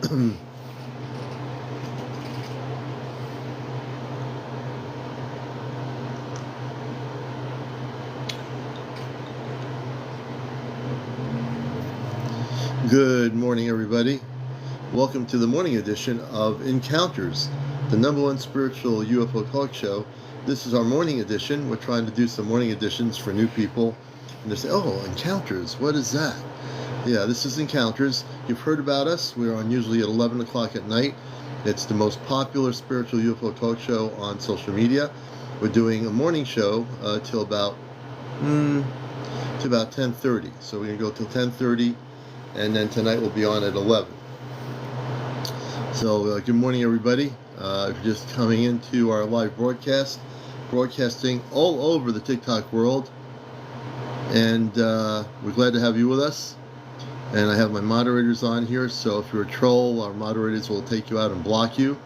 Good morning, everybody. Welcome to the morning edition of Encounters, the #1 spiritual UFO talk show. This is our morning edition. We're trying to do some morning editions for new people. And they say, oh, Encounters, what is that? Yeah, this is Encounters. You've heard about us. We're on usually at 11 o'clock at night. It's the most popular spiritual UFO talk show on social media. We're doing a morning show till about 10:30. So we're going to go till 10:30. And then tonight we'll be on at 11. So good morning, everybody. If you're just coming into our live broadcast, broadcasting all over the TikTok world. And we're glad to have you with us. And I have my moderators on here, so if you're a troll, our moderators will take you out and block you.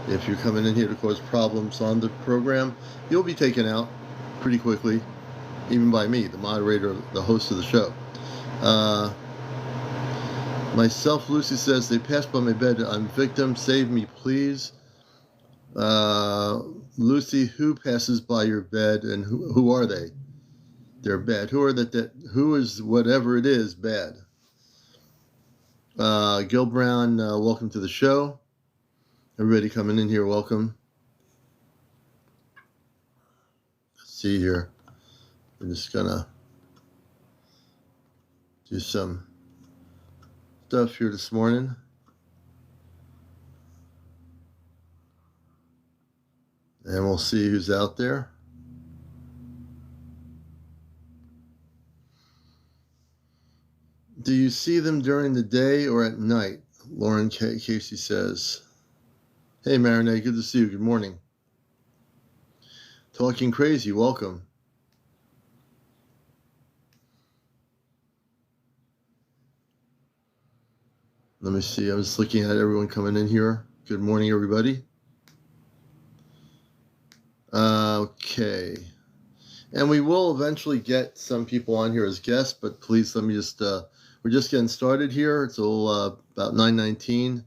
If you're coming in here to cause problems on the program, you'll be taken out pretty quickly, even by me, the moderator, the host of the show. Myself, Lucy says, they passed by my bed. I'm victim. Save me, please. Lucy, who passes by your bed and who are they? They're bad. Who are that? Who is whatever it is bad? Gil Brown, welcome to the show. Everybody coming in here, welcome. Let's see here. We're just gonna do some stuff here this morning. And we'll see who's out there. Do you see them during the day or at night? Lauren Casey says. Hey, Marinette, good to see you. Good morning. Talking Crazy, welcome. Let me see. I'm just looking at everyone coming in here. Good morning, everybody. Okay. And we will eventually get some people on here as guests, but please let me just, we're just getting started here. It's all about 9:19.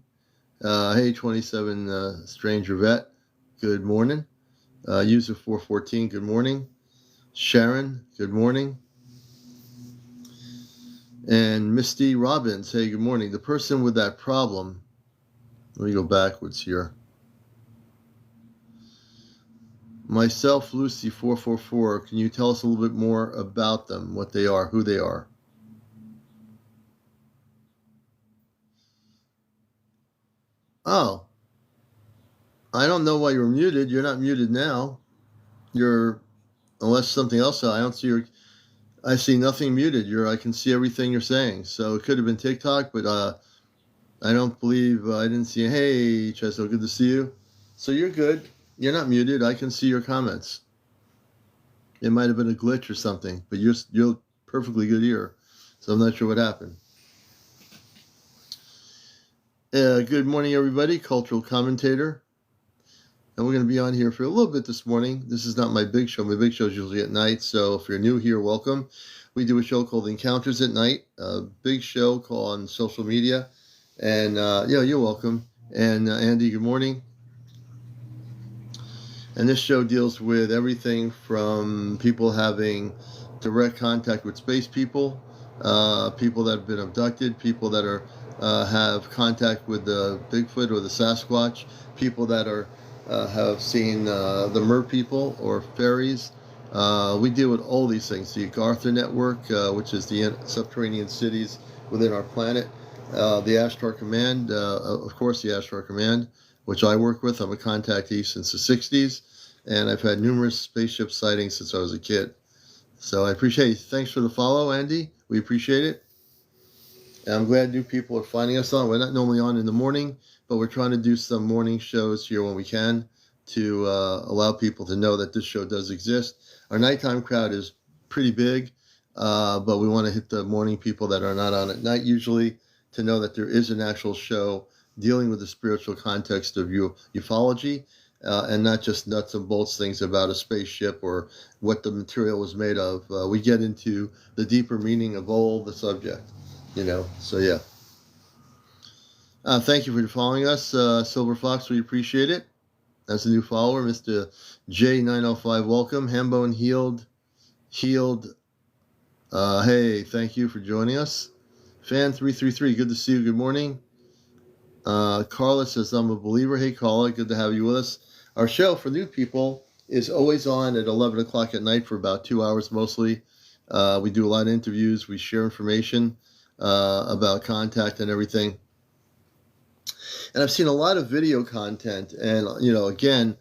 Hey, 27 Stranger Vet, good morning. User 414, good morning. Sharon, good morning. And Misty Robbins, hey, good morning. The person with that problem, let me go backwards here. Myself, Lucy 444, can you tell us a little bit more about them, what they are, who they are? Oh, I don't know why you're muted. You're not muted now. Unless something else, I don't see I see nothing muted. I can see everything you're saying. So it could have been TikTok, but I don't believe, I didn't see, hey, Chesto, good to see you. So you're good. You're not muted. I can see your comments. It might have been a glitch or something, but you're perfectly good here. So I'm not sure what happened. Good morning, everybody. Cultural commentator. And we're going to be on here for a little bit this morning. This is not my big show. My big show is usually at night. So if you're new here, welcome. We do a show called Encounters at Night. A big show called on social media. And yeah, you're welcome. And Andy, good morning. And this show deals with everything from people having direct contact with space people, people that have been abducted, people that are have contact with the Bigfoot or the Sasquatch, people that have seen the mer people or fairies. We deal with all these things. The Arthur Network, which is the subterranean cities within our planet. The Ashtar Command, of course, the Ashtar Command, which I work with. I'm a contactee since the 60s, and I've had numerous spaceship sightings since I was a kid. So I appreciate it. Thanks for the follow, Andy. We appreciate it. And I'm glad new people are finding us on. We're not normally on in the morning, but we're trying to do some morning shows here when we can to allow people to know that this show does exist. Our nighttime crowd is pretty big, but we want to hit the morning people that are not on at night usually to know that there is an actual show dealing with the spiritual context of ufology and not just nuts and bolts things about a spaceship or what the material was made of. We get into the deeper meaning of all the subject, so yeah. Thank you for following us, Silver Fox. We appreciate it. As a new follower, Mr. J905, welcome. Hambone Healed. Hey, thank you for joining us. Fan333, good to see you. Good morning. Carla says, I'm a believer. Hey, Carla, good to have you with us. Our show for new people is always on at 11 o'clock at night for about 2 hours mostly. We do a lot of interviews. We share information about contact and everything. And I've seen a lot of video content. And, again,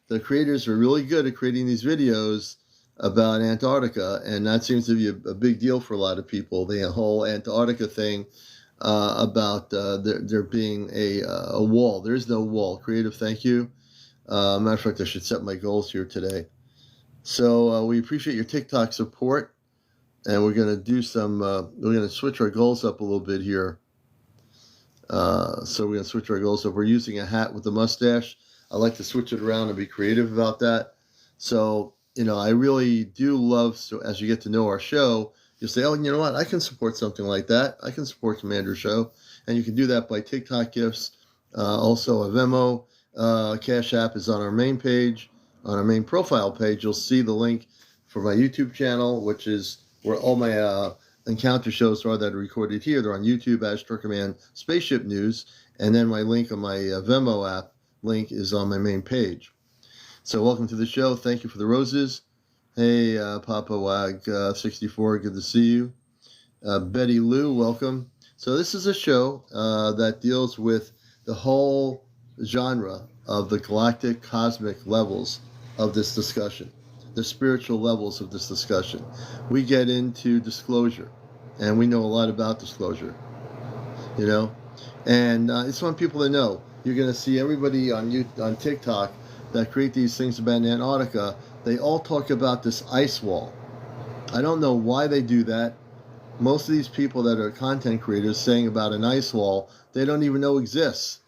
the creators are really good at creating these videos about Antarctica. And that seems to be a big deal for a lot of people. The whole Antarctica thing. About there being a wall. There is no wall. Creative, thank you. Matter of fact, I should set my goals here today. So we appreciate your TikTok support, and we're going to do some. We're going to switch our goals up a little bit here. So we're going to switch our goals up. We're using a hat with a mustache. I like to switch it around and be creative about that. So I really do love. So as you get to know our show, you'll say, oh, you know what? I can support something like that. I can support Commander Show. And you can do that by TikTok gifts. Also, a Venmo Cash App is on our main page. On our main profile page, you'll see the link for my YouTube channel, which is where all my encounter shows are that are recorded here. They're on YouTube as Command Spaceship News. And then my link on my Venmo app link is on my main page. So welcome to the show. Thank you for the roses. Hey, Papa Wag 64, good to see you. Betty Lou, welcome. So this is a show that deals with the whole genre of the galactic cosmic levels of this discussion, the spiritual levels of this discussion. We get into disclosure, and we know a lot about disclosure, and I just want people to know, you're going to see everybody on TikTok that create these things about Antarctica. They all talk about this ice wall. I don't know why they do that. Most of these people that are content creators saying about an ice wall, they don't even know exists.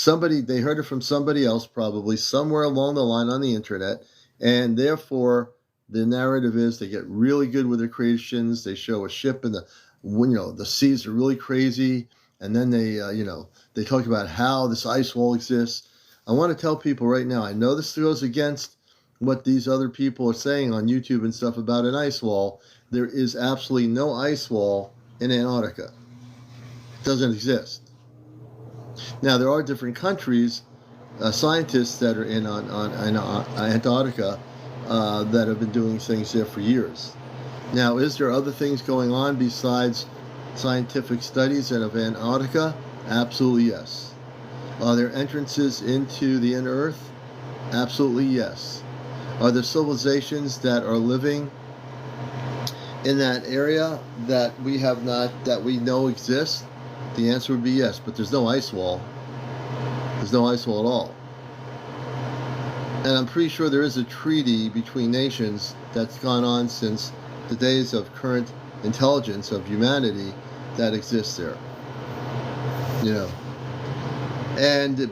They heard it from somebody else, probably somewhere along the line on the internet, and therefore the narrative is they get really good with their creations. They show a ship in the seas are really crazy, and then they talk about how this ice wall exists. I want to tell people right now, I know this goes against what these other people are saying on YouTube and stuff about an ice wall. There is absolutely no ice wall in Antarctica. It doesn't exist. Now, there are different countries, scientists that are in Antarctica that have been doing things there for years. Now, is there other things going on besides scientific studies of Antarctica? Absolutely yes. Are there entrances into the inner Earth? Absolutely yes. Are there civilizations that are living in that area that we know exist? The answer would be yes, but there's no ice wall. There's no ice wall at all. And I'm pretty sure there is a treaty between nations that's gone on since the days of current intelligence of humanity that exists there.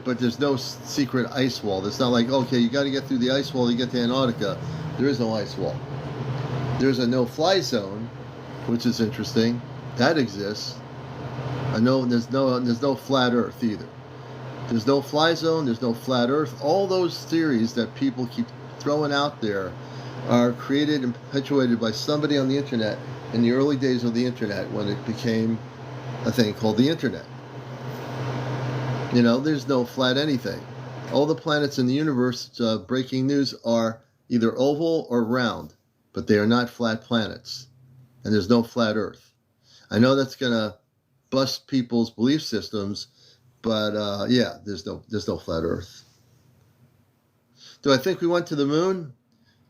But there's no secret ice wall. It's not like, okay, you got to get through the ice wall to get to Antarctica. There is no ice wall. There's a no-fly zone, which is interesting. That exists. I know there's no flat Earth either. There's no fly zone. There's no flat Earth. All those theories that people keep throwing out there are created and perpetuated by somebody on the internet in the early days of the internet when it became a thing called the internet. There's no flat anything. All the planets in the universe, breaking news, are either oval or round, but they are not flat planets. And there's no flat Earth. I know that's going to bust people's belief systems, but there's no flat Earth. Do I think we went to the moon?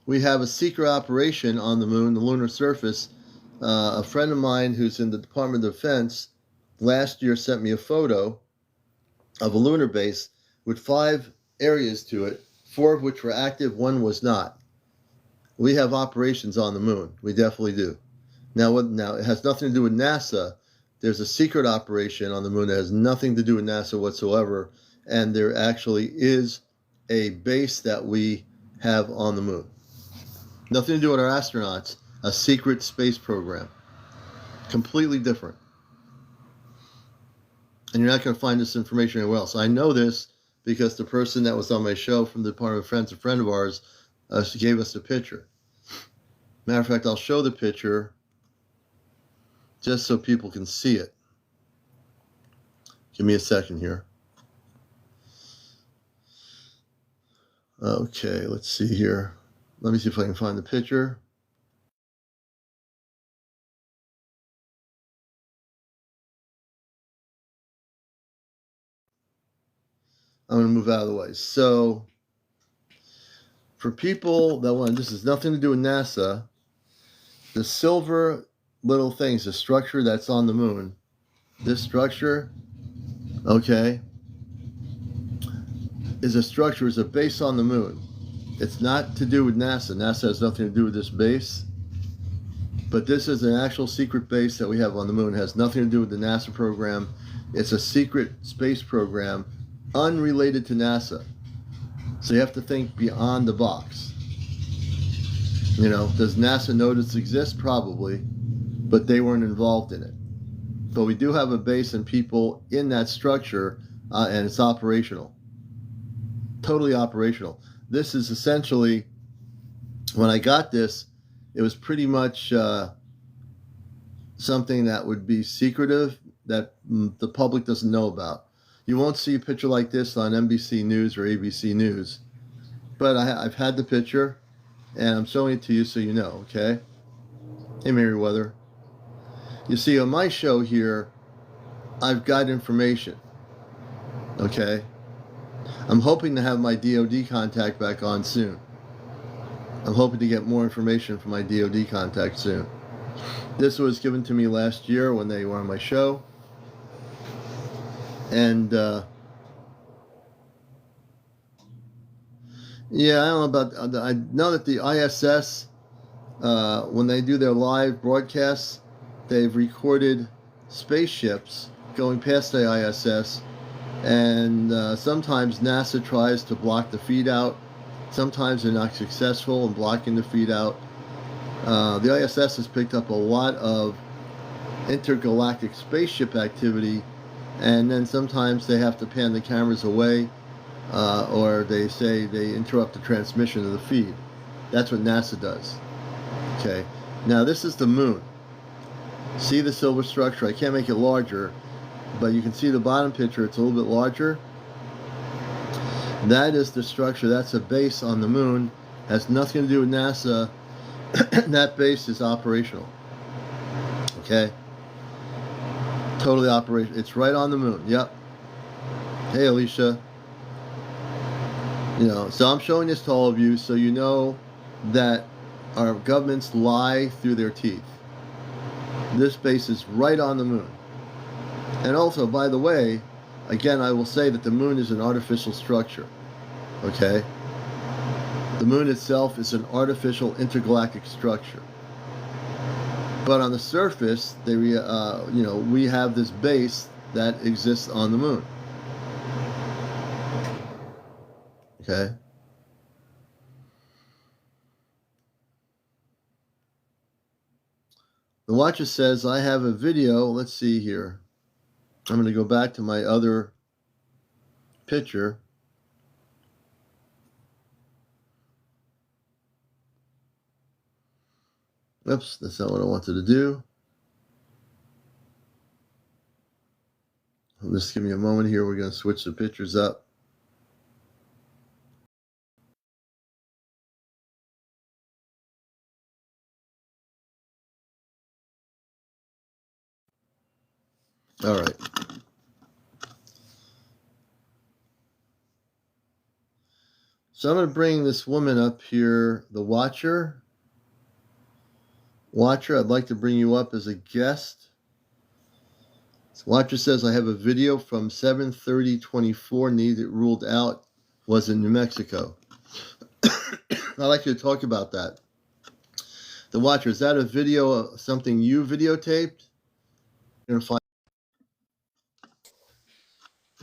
We have a secret operation on the moon, the lunar surface. A friend of mine who's in the Department of Defense last year sent me a photo of a lunar base with 5 areas to it, 4 of which were active, 1 was not. We have operations on the moon. We definitely do. Now it has nothing to do with NASA. There's a secret operation on the moon that has nothing to do with NASA whatsoever, and there actually is a base that we have on the moon. Nothing to do with our astronauts, a secret space program. Completely different. And you're not going to find this information anywhere else. I know this because the person that was on my show from the Department of Defense, a friend of ours, gave us the picture. Matter of fact, I'll show the picture just so people can see it. Give me a second here. Okay, let's see here. Let me see if I can find the picture. I'm going to move out of the way. So, for people that want, this has nothing to do with NASA, the silver little things, the structure that's on the moon, this structure, okay, is a base on the moon. It's not to do with NASA. NASA has nothing to do with this base. But this is an actual secret base that we have on the moon. It has nothing to do with the NASA program. It's a secret space program unrelated to NASA. So you have to think beyond the box. You know, does NASA know this exists? Probably, but they weren't involved in it. But we do have a base and people in that structure, and it's operational. Totally operational. This is essentially, when I got this, it was pretty much something that would be secretive, that the public doesn't know about. You won't see a picture like this on NBC News or ABC News. But I've had the picture, and I'm showing it to you so you know, okay? Hey, Meriwether. You see, on my show here, I've got information, okay? I'm hoping to have my DOD contact back on soon. I'm hoping to get more information from my DOD contact soon. This was given to me last year when they were on my show. And, yeah, I don't know about, I know that the ISS, when they do their live broadcasts, they've recorded spaceships going past the ISS, and sometimes NASA tries to block the feed out. Sometimes they're not successful in blocking the feed out. The ISS has picked up a lot of intergalactic spaceship activity, and then sometimes they have to pan the cameras away, or they say they interrupt the transmission of the feed. That's what NASA does. Okay, now this is the moon. See the silver structure? I can't make it larger, but you can see the bottom picture. It's a little bit larger. That is the structure. That's a base on the moon. Has nothing to do with NASA. That base is operational. Okay? Totally operational. It's right on the moon. Yep. Hey, Alicia. You know, so I'm showing this to all of you so you know that our governments lie through their teeth. This base is right on the moon. And also, by the way, again, I will say that the moon is an artificial structure. Okay? The moon itself is an artificial intergalactic structure. But on the surface, we have this base that exists on the moon. Okay? The watcher says, I have a video. Let's see here. I'm going to go back to my other picture. Oops, that's not what I wanted to do. Just give me a moment here. We're going to switch the pictures up. All right. So I'm going to bring this woman up here, the watcher. Watcher, I'd like to bring you up as a guest. Watcher says, I have a video from 7/30/24, need it ruled out, was in New Mexico. I'd like you to talk about that. The Watcher, is that a video, something you videotaped? You're gonna find.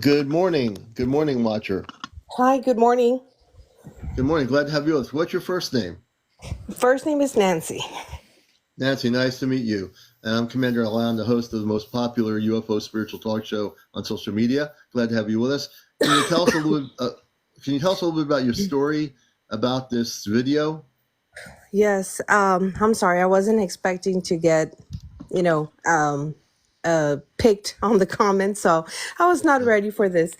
Good morning. Good morning, Watcher. Hi, good morning. Good morning. Glad to have you with us. What's your first name? First name is Nancy. Nancy, nice to meet you. and I'm CmdrAleon, the host of the most popular UFO spiritual talk show on social media. Glad to have you with us. Can you tell us a little bit about your story about this video? Yes, I'm sorry. I wasn't expecting to get, picked on the comments, so I was not ready for this.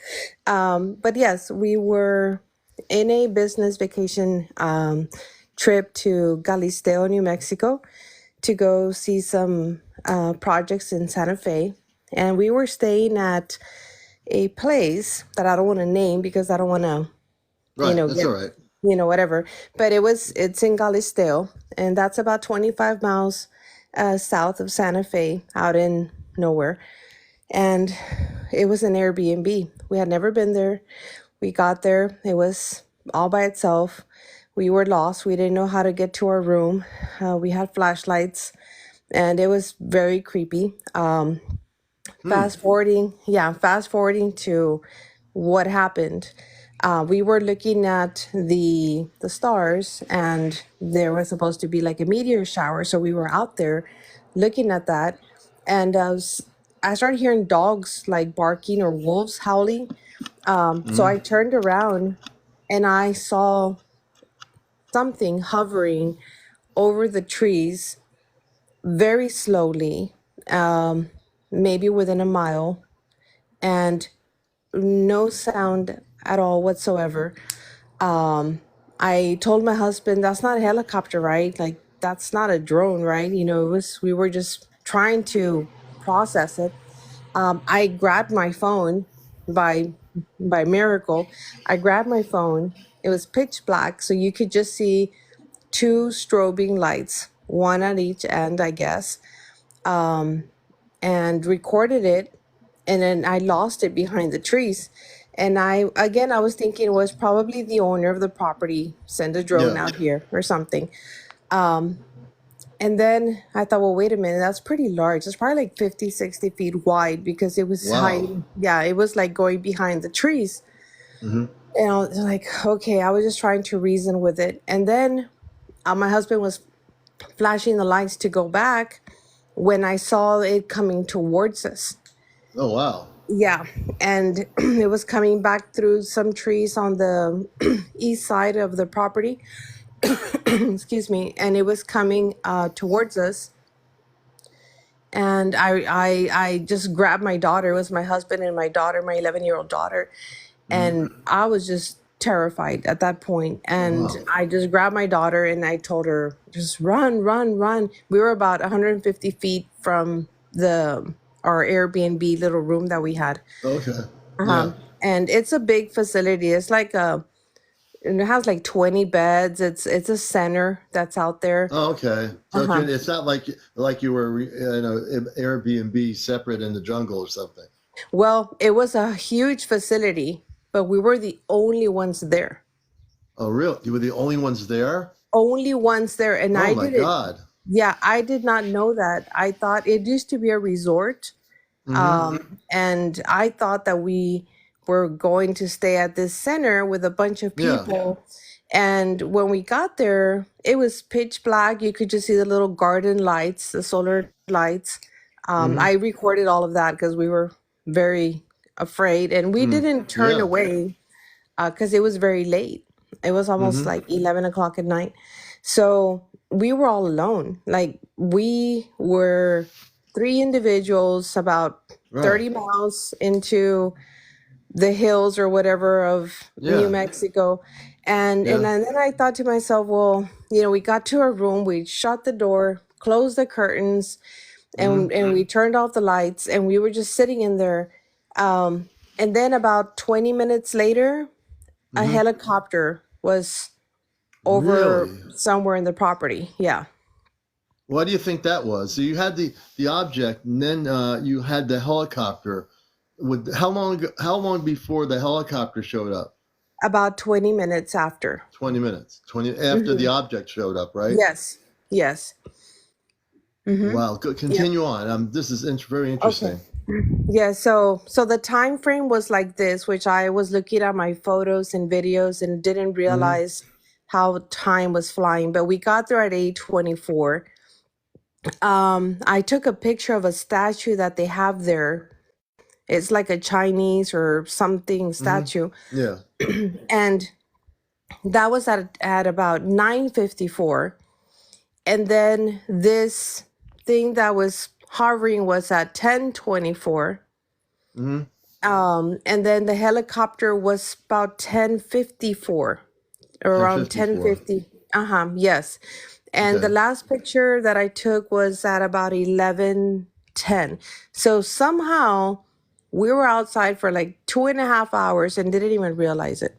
But yes, we were in a business vacation trip to Galisteo, New Mexico, to go see some projects in Santa Fe, and we were staying at a place that I don't want to name because I don't want to Right, that's get, all right. whatever. But it's in Galisteo, and that's about 25 miles south of Santa Fe, out in nowhere. And it was an Airbnb. We had never been there. We got there. It was all by itself. We were lost. We didn't know how to get to our room. We had flashlights, and it was very creepy. Fast forwarding to what happened. We were looking at the stars, and there was supposed to be like a meteor shower. So we were out there looking at that, and I started hearing dogs like barking or wolves howling. So I turned around and I saw something hovering over the trees very slowly, maybe within a mile, and no sound at all whatsoever. I told my husband, "That's not a helicopter, right? Like, that's not a drone, right?" We were just trying to process it. I grabbed my phone by by miracle. I grabbed my phone. It was pitch black, so you could just see two strobing lights, one at each end, I guess, and recorded it. And then I lost it behind the trees. And I was thinking it was probably the owner of the property sent a drone Yeah. out here or something. And then I thought, well, wait a minute, that's pretty large. It's probably like 50, 60 feet wide because it was Wow. hiding. Yeah, it was like going behind the trees. And I was like, okay, I was just trying to reason with it. And then my husband was flashing the lights to go back when I saw it coming towards us. Oh, wow. Yeah, and it was coming back through some trees on the east side of the property. Excuse me, and it was coming towards us. And I just grabbed my daughter. It was my husband and my daughter, my 11-year-old daughter, and I was just terrified at that point. And Wow. I just grabbed my daughter and I told her, just run, run, run. We were about 150 feet from the our Airbnb little room that we had. Okay. Yeah. And it's a big facility. It's like and it has like 20 beds. It's a center that's out there. Oh, okay. So Uh-huh. it's not like you were, Airbnb separate in the jungle or something. Well, it was a huge facility, but we were the only ones there. Oh, really? You were the only ones there? Only ones there. And Oh I my didn't, God. yeah, I did not know that. I thought it used to be a resort. And I thought that we were going to stay at this center with a bunch of Yeah. people. And when we got there, it was pitch black. You could just see the little garden lights, the solar lights. I recorded all of that because we were very afraid, and we didn't turn Yeah. away because it was very late. It was almost like 11 o'clock at night. So we were all alone. Like, we were three individuals about Right. 30 miles into the hills or whatever of New Yeah. Mexico. And Yeah. then I thought to myself, well, we got to our room, we shut the door, closed the curtains, and we turned off the lights, and we were just sitting in there. And then about 20 minutes later, a helicopter was over Really? somewhere in the property. Yeah. What do you think that was? So you had the object, and then you had the helicopter. With how long before the helicopter showed up? About 20 minutes after. 20 minutes. 20 after the object showed up, right? Yes. Yes. Wow. Go, Yeah. continue on. This is very Okay. interesting. Yeah, so the time frame was like this, which I was looking at my photos and videos and didn't realize how time was flying. But we got there at 8:24, I took a picture of a statue that they have there. It's like a Chinese or something Mm-hmm. statue. Yeah. And that was at about 9:54. And then this thing that was hovering was at 10:24. Mm-hmm. And then the helicopter was about 10:54, around 10:54. 10:50. Yes. And the Okay. last picture that I took was at about 11:10. So somehow we were outside for like 2.5 hours and didn't even realize it.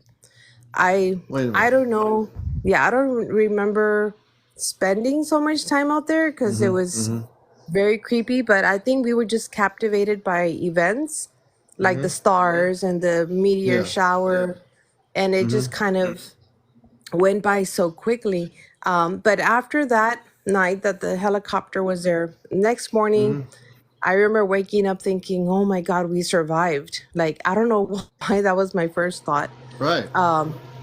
I Wait a I minute. don't know. Yeah, I don't remember spending so much time out there because it Mm-hmm. was Mm-hmm. very creepy, but I think we were just captivated by events like the Mm-hmm. stars and the meteor Yeah. shower, and it Mm-hmm. just kind of went by so quickly. But after that night that the helicopter was there, next morning, Mm-hmm. I remember waking up thinking, oh my God, we survived. Like, I don't know why that was my first thought. Right.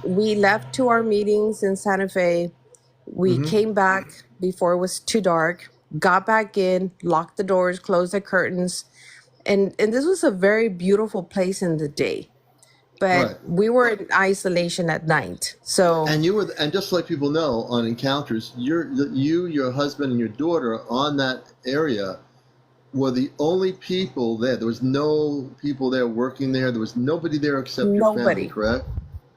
We left to our meetings in Santa Fe. We Mm-hmm. came back before it was too dark, got back in, locked the doors, closed the curtains. And this was a very beautiful place in the day. But Right. we were in isolation at night. So And you were, and just to let people know, on encounters, you, your husband, and your daughter on that area were the only people there. There was no people there working there. There was nobody there except your family, nobody. correct?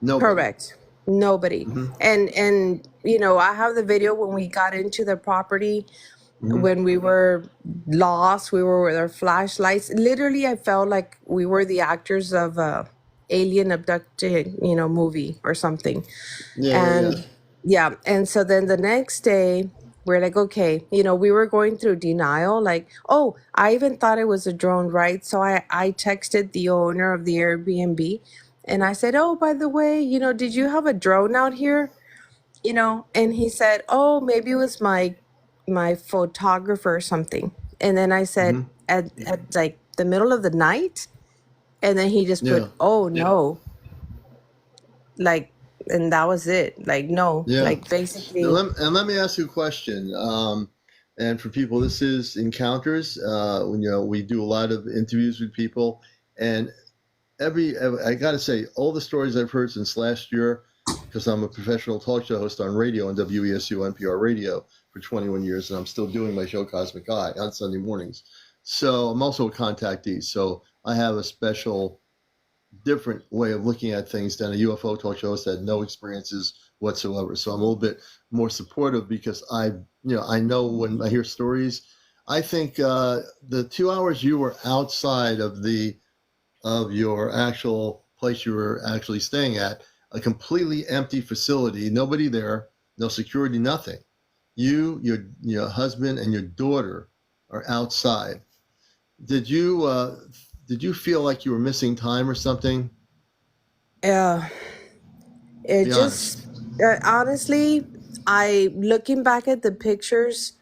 Nobody. Correct. Nobody. Mm-hmm. And I have the video when we got into the property, Mm-hmm. when we were lost, we were with our flashlights. Literally, I felt like we were the actors of a alien abducted, movie or something. Yeah, yeah, yeah. And yeah, and so then the next day, we're like, okay, we were going through denial. Like, oh, I even thought it was a drone, right? So I texted the owner of the Airbnb and I said, oh, by the way, did you have a drone out here? And he said, oh, maybe it was my photographer or something. And then I said, Mm-hmm. at like the middle of the night. And then he just Yeah, put, oh no, like, and that was it. Like, no, yeah. like basically. And let me ask you a question. And for people, this is encounters. When we do a lot of interviews with people, and I got to say, all the stories I've heard since last year, because I'm a professional talk show host on radio on WESU NPR radio for 21 years, and I'm still doing my show Cosmic Eye on Sunday mornings. So I'm also a contactee. So I have a special, different way of looking at things than a UFO talk show host that had no experiences whatsoever. So I'm a little bit more supportive because I know when I hear stories. I think the 2 hours you were outside of your actual place you were actually staying at, a completely empty facility, nobody there, no security, nothing. Your husband, and your daughter are outside. Did you feel like you were missing time or something? Yeah, it Be just, honest. honestly, I looking back at the pictures,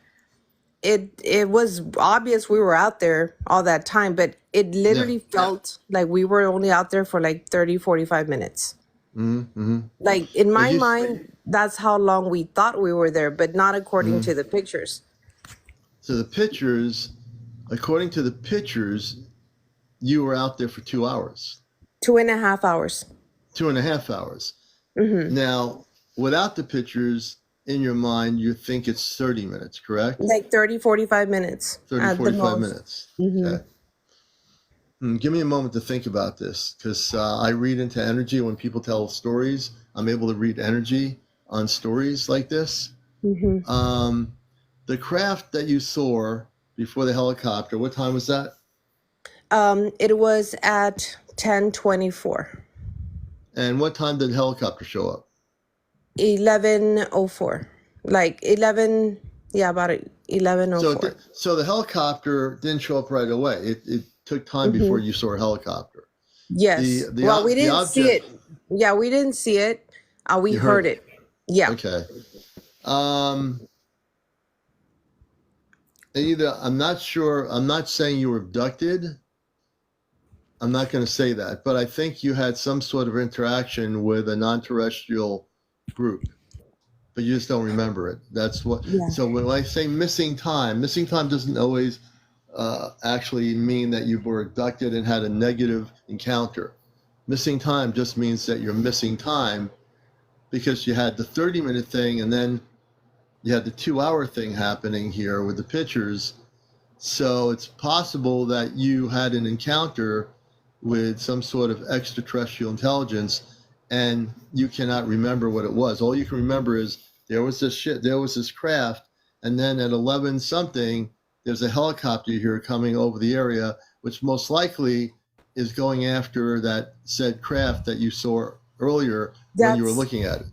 it was obvious we were out there all that time, but it Yeah. literally felt like we were only out there for like 30-45 minutes. Mm-hmm. Like in Did my you? mind, that's how long we thought we were there, but not according Mm-hmm. to the pictures. So the pictures, according to the pictures, you were out there for 2 hours, 2.5 hours. 2.5 hours. Hmm. Now, without the pictures in your mind, you think it's 30 minutes, correct? Like 30-45 minutes 30, at the 45 most. minutes. Hmm. Okay. Give me a moment to think about this because I read into energy when people tell stories. I'm able to read energy on stories like this. Hmm. Um, the craft that you saw before the helicopter, what time was that? It was at 10:24. And what time did the helicopter show up? 11:04. Like 11, yeah, about So, 11:04. so the helicopter didn't show up right away. It took time before Hmm. you saw a helicopter. The Yes. the Well, we the didn't see object it. Yeah, we didn't see it. We you heard heard it. it. Yeah. Okay. Um, either I'm not sure. I'm not saying you were abducted. I'm not going to say that, but I think you had some sort of interaction with a non-terrestrial group. but you just don't remember it. That's what. Yeah. So when I say missing time doesn't always actually mean that you were abducted and had a negative encounter. Missing time just means that you're missing time because you had the 30-minute thing and then you had the 2-hour thing happening here with the pictures. So it's possible that you had an encounter with some sort of extraterrestrial intelligence and you cannot remember what it was. All you can remember is there was this craft, and then at 11 something, there's a helicopter here coming over the area, which most likely is going after that said craft that you saw earlier when you were That's looking at it.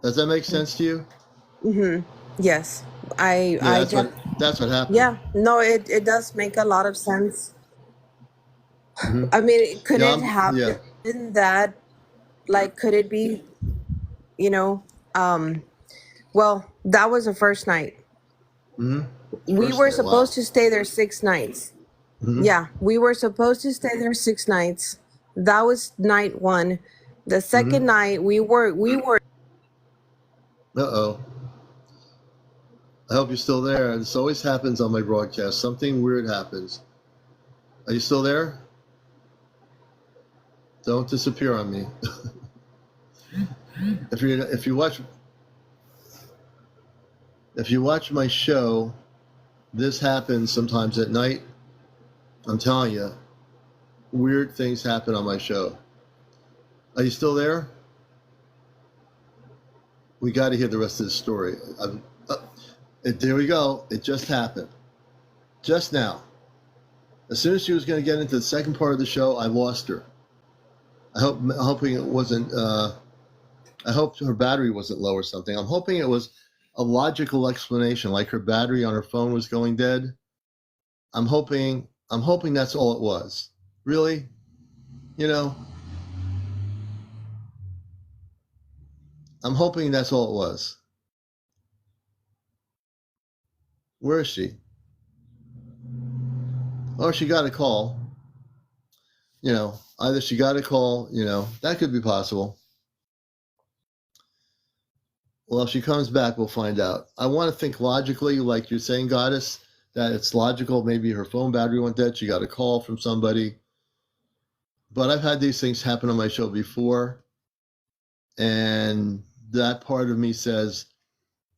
Does that make sense to you? mm-hmm. Yes. Yeah, I that's what happened. yeah, no, it does make a lot of sense. Hmm. I mean, could Yeah, it happen yeah. that, like, could it be, you know, um, well, that was the first night. Hmm. We First were night, wow. supposed to stay there 6 nights. Hmm. Yeah, we were supposed to stay there 6 nights. That was night one. The Hmm. second night, we were. Uh-oh. I hope you're still there. This always happens on my broadcast. Something weird happens. Are you still there? Don't disappear on me. If you watch my show, this happens sometimes at night. I'm telling you, weird things happen on my show. Are you still there? We got to hear the rest of the story. There we go. It just happened. Just now. As soon as she was going to get into the second part of the show, I lost her. I'm hoping it wasn't. I hope her battery wasn't low or something. I'm hoping it was a logical explanation, like her battery on her phone was going dead. I'm hoping that's all it was. Really, you know, I'm hoping that's all it was. Where is she? Oh, she got a call. Either she got a call. That could be possible. Well, if she comes back, we'll find out. I want to think logically, like you're saying, Goddess, that it's logical. Maybe her phone battery went dead. She got a call from somebody. But I've had these things happen on my show before. And that part of me says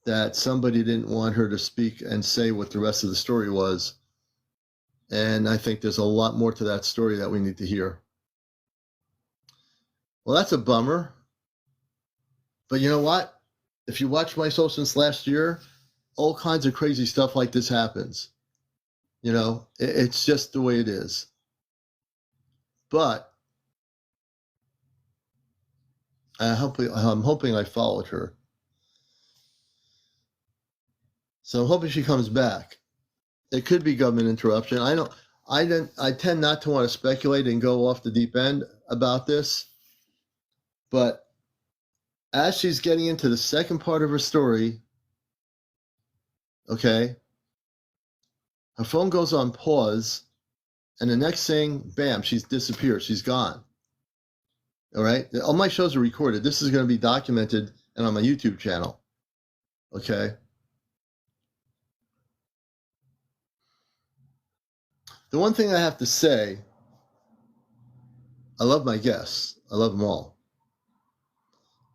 that somebody didn't want her to speak and say what the rest of the story was. And I think there's a lot more to that story that we need to hear. Well, that's a bummer. But you know what? If you watch my show since last year, all kinds of crazy stuff like this happens. It's just the way it is. But I'm hoping I followed her. So I'm hoping she comes back. It could be government interruption. I tend not to want to speculate and go off the deep end about this. But as she's getting into the second part of her story, okay, her phone goes on pause, and the next thing, bam, she's disappeared. She's gone. All right. All my shows are recorded. This is going to be documented and on my YouTube channel. Okay. The one thing I have to say, I love my guests. I love them all.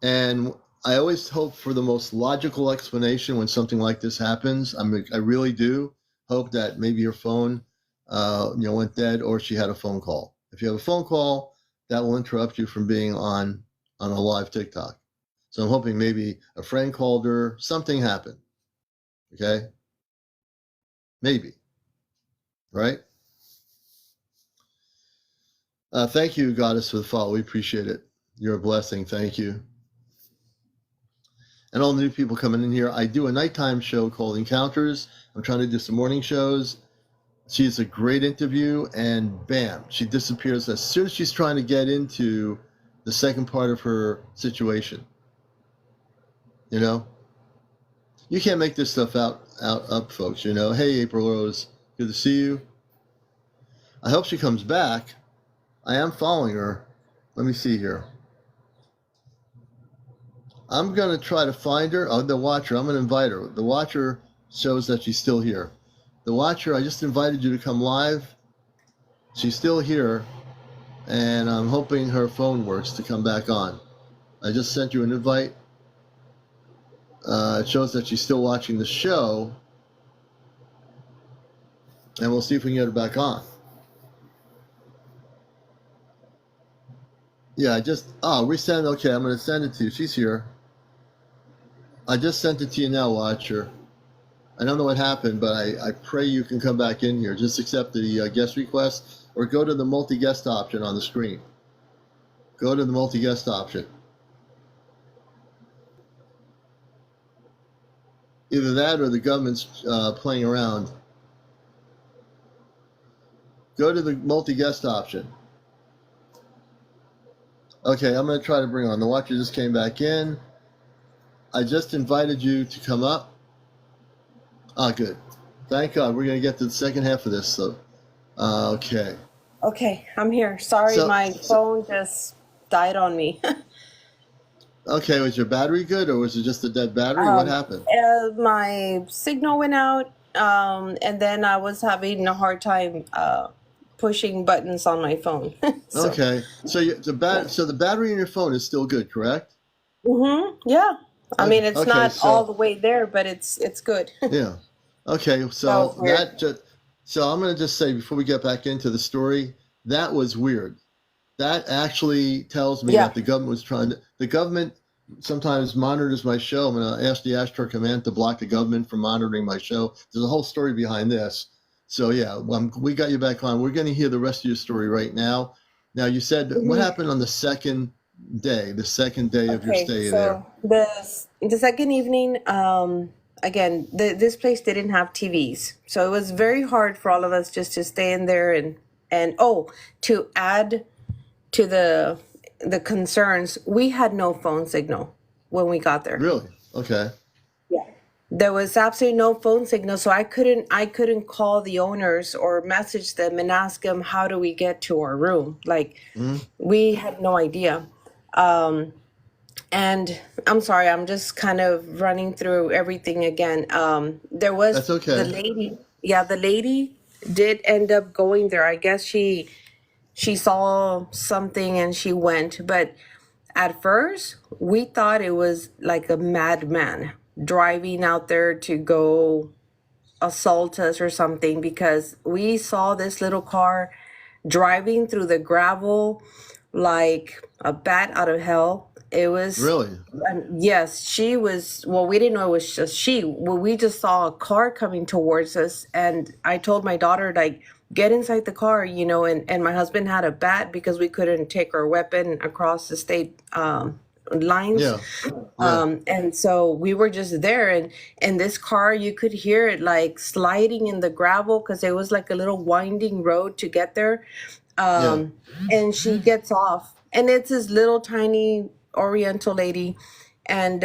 And I always hope for the most logical explanation when something like this happens. I really do hope that maybe your phone, went dead, or she had a phone call. If you have a phone call, that will interrupt you from being on a live TikTok. So I'm hoping maybe a friend called her, something happened. Okay, maybe, right? Thank you, Goddess, for the follow. We appreciate it. You're a blessing. Thank you. And all the new people coming in here. I do a nighttime show called Encounters. I'm trying to do some morning shows. She's a great interview, and bam, she disappears as soon as she's trying to get into the second part of her situation. You can't make this stuff up, folks. Hey, April Rose, good to see you. I hope she comes back. I am following her. Let me see here. I'm gonna try to find her. Oh, the watcher. I'm gonna invite her. The watcher shows that she's still here. The watcher, I just invited you to come live. She's still here, and I'm hoping her phone works to come back on. I just sent you an invite. It shows that she's still watching the show, and we'll see if we can get her back on. Yeah, resend. Okay, I'm gonna send it to you. She's here. I just sent it to you now, watcher. I don't know what happened, but I pray you can come back in here. Just accept the guest request or go to the multi-guest option on the screen. Go to the multi-guest option. Either that or the government's playing around. Go to the multi-guest option. Okay, I'm going to try to bring on. The watcher just came back in. I just invited you to come up. Good. Thank God. We're going to get to the second half of this. So, okay. Okay, I'm here. Sorry, my phone just died on me. Okay, was your battery good or was it just a dead battery? What happened? My signal went out, and then I was having a hard time pushing buttons on my phone. So, Okay, so the battery in your phone is still good, correct? yeah. I mean, it's Okay, not all the way there, but it's good. Yeah. Okay, so I'm going to just say before we get back into the story, that was weird. That actually tells me Yeah. that the government was the government sometimes monitors my show. I'm going to ask the Ashtar Command to block the government from monitoring my show. There's a whole story behind this. So yeah, we got you back on. We're going to hear the rest of your story right now. Now you said, what happened on the second day of your stay there? The second evening, again, this place didn't have TVs, so it was very hard for all of us just to stay in there and to add to the concerns, we had no phone signal when we got there. Really? Okay. Yeah. There was absolutely no phone signal, so I couldn't call the owners or message them and ask them how do we get to our room. Like we had no idea. And I'm sorry, I'm just kind of running through everything again. There was That's okay. the lady did end up going there. I guess she saw something and she went, but at first we thought it was like a madman driving out there to go assault us or something, because we saw this little car driving through the gravel like a bat out of hell. It was Really? yes, she was. Well, we didn't know it was just she. Well, we just saw a car coming towards us, and I told my daughter, like, get inside the car, and my husband had a bat because we couldn't take our weapon across the state lines. Yeah. And so we were just there, and this car, you could hear it like sliding in the gravel because it was like a little winding road to get there. And she gets off, and it's this little tiny Oriental lady, and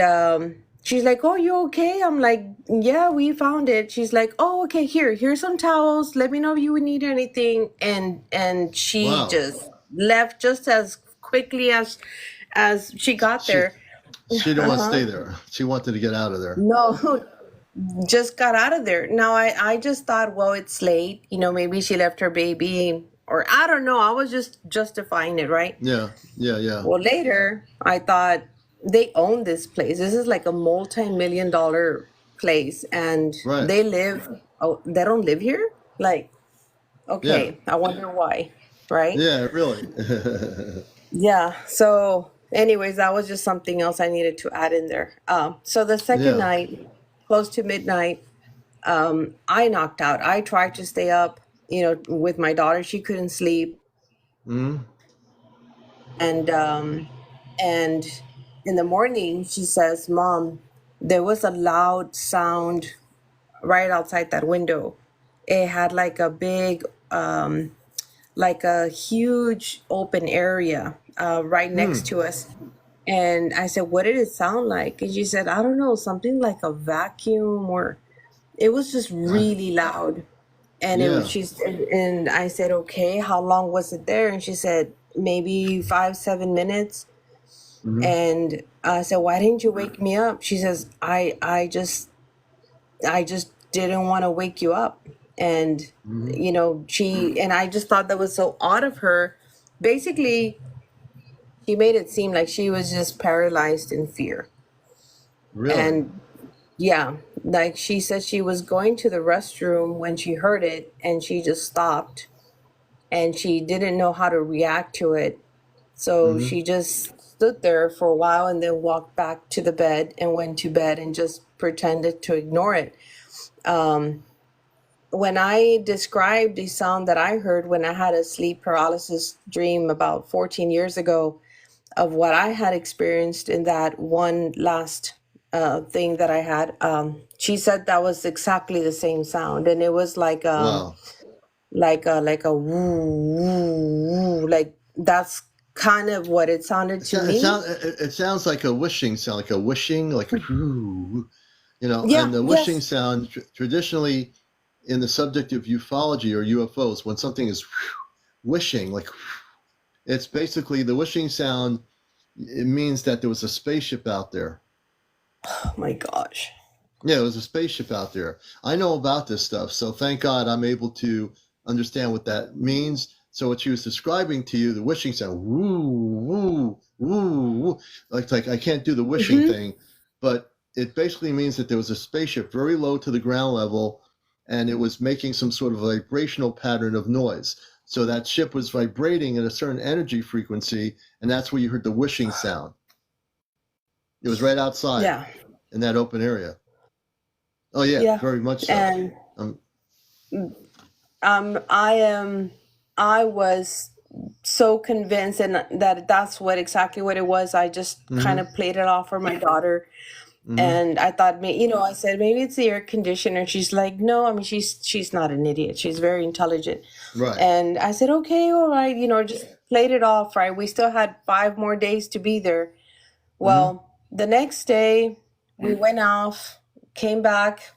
she's like, "Oh, you okay?" I'm like, "Yeah, we found it." She's like, "Oh, okay, here's some towels. Let me know if you would need anything." And she just left just as quickly as she got there. She didn't want to stay there. She wanted to get out of there. No, just got out of there. Now I just thought, well, it's late. Maybe she left her baby, or I don't know. I was just justifying it, right? Yeah. Well, later I thought they own this place. This is like a multi-million-dollar place, and Right. they don't live here? Like, okay, I wonder why, right? Yeah, really. Yeah. So anyways, that was just something else I needed to add in there. So the second night, close to midnight, I knocked out. I tried to stay up, with my daughter. She couldn't sleep. And in the morning, she says, "Mom, there was a loud sound right outside that window. It had like a big, like a huge open area right next to us." And I said, "What did it sound like?" And she said, "I don't know, something like a vacuum, or it was just really loud." And and I said, "Okay, how long was it there?" And she said, "Maybe 5-7 minutes." And I said, why didn't you wake me up? She says, I just didn't want to wake you up. And, Hmm. and I just thought that was so odd of her. Basically, she made it seem like she was just paralyzed in fear. Really? And yeah, like she said she was going to the restroom when she heard it and she just stopped and she didn't know how to react to it. So Hmm. she just stood there for a while and then walked back to the bed and went to bed and just pretended to ignore it. When I described the sound that I heard when I had a sleep paralysis dream about 14 years ago of what I had experienced in that one last thing that I had, she said that was exactly the same sound, and it was Wow. like a woo woo woo, like that's kind of what it sounded to me. It sounds like a wishing sound, like a wishing, like a whoo, Yeah. and the wishing Yes. sound traditionally in the subject of ufology or UFOs, when something is wishing, like it's basically the wishing sound. It means that there was a spaceship out there. Oh my gosh. Yeah, there was a spaceship out there. I know about this stuff, so thank God I'm able to understand what that means. So what she was describing to you, the wishing sound, woo, woo, woo, woo, like I can't do the wishing Hmm. thing, but it basically means that there was a spaceship very low to the ground level, and it was making some sort of vibrational pattern of noise. So that ship was vibrating at a certain energy frequency, and that's where you heard the wishing sound. It was right outside Yeah. in that open area. Oh yeah, Yeah. very much so. And Um, I am. I was so convinced, and that that's what exactly what it was. I just kind mm-hmm, of played it off for my daughter, mm-hmm, and I thought, I said maybe it's the air conditioner. She's like, no, I mean she's not an idiot. She's very intelligent, right. and I said, okay, all right, just played it off. Right, we still had 5 more days to be there. Mm-hmm, Well, the next day we went off, came back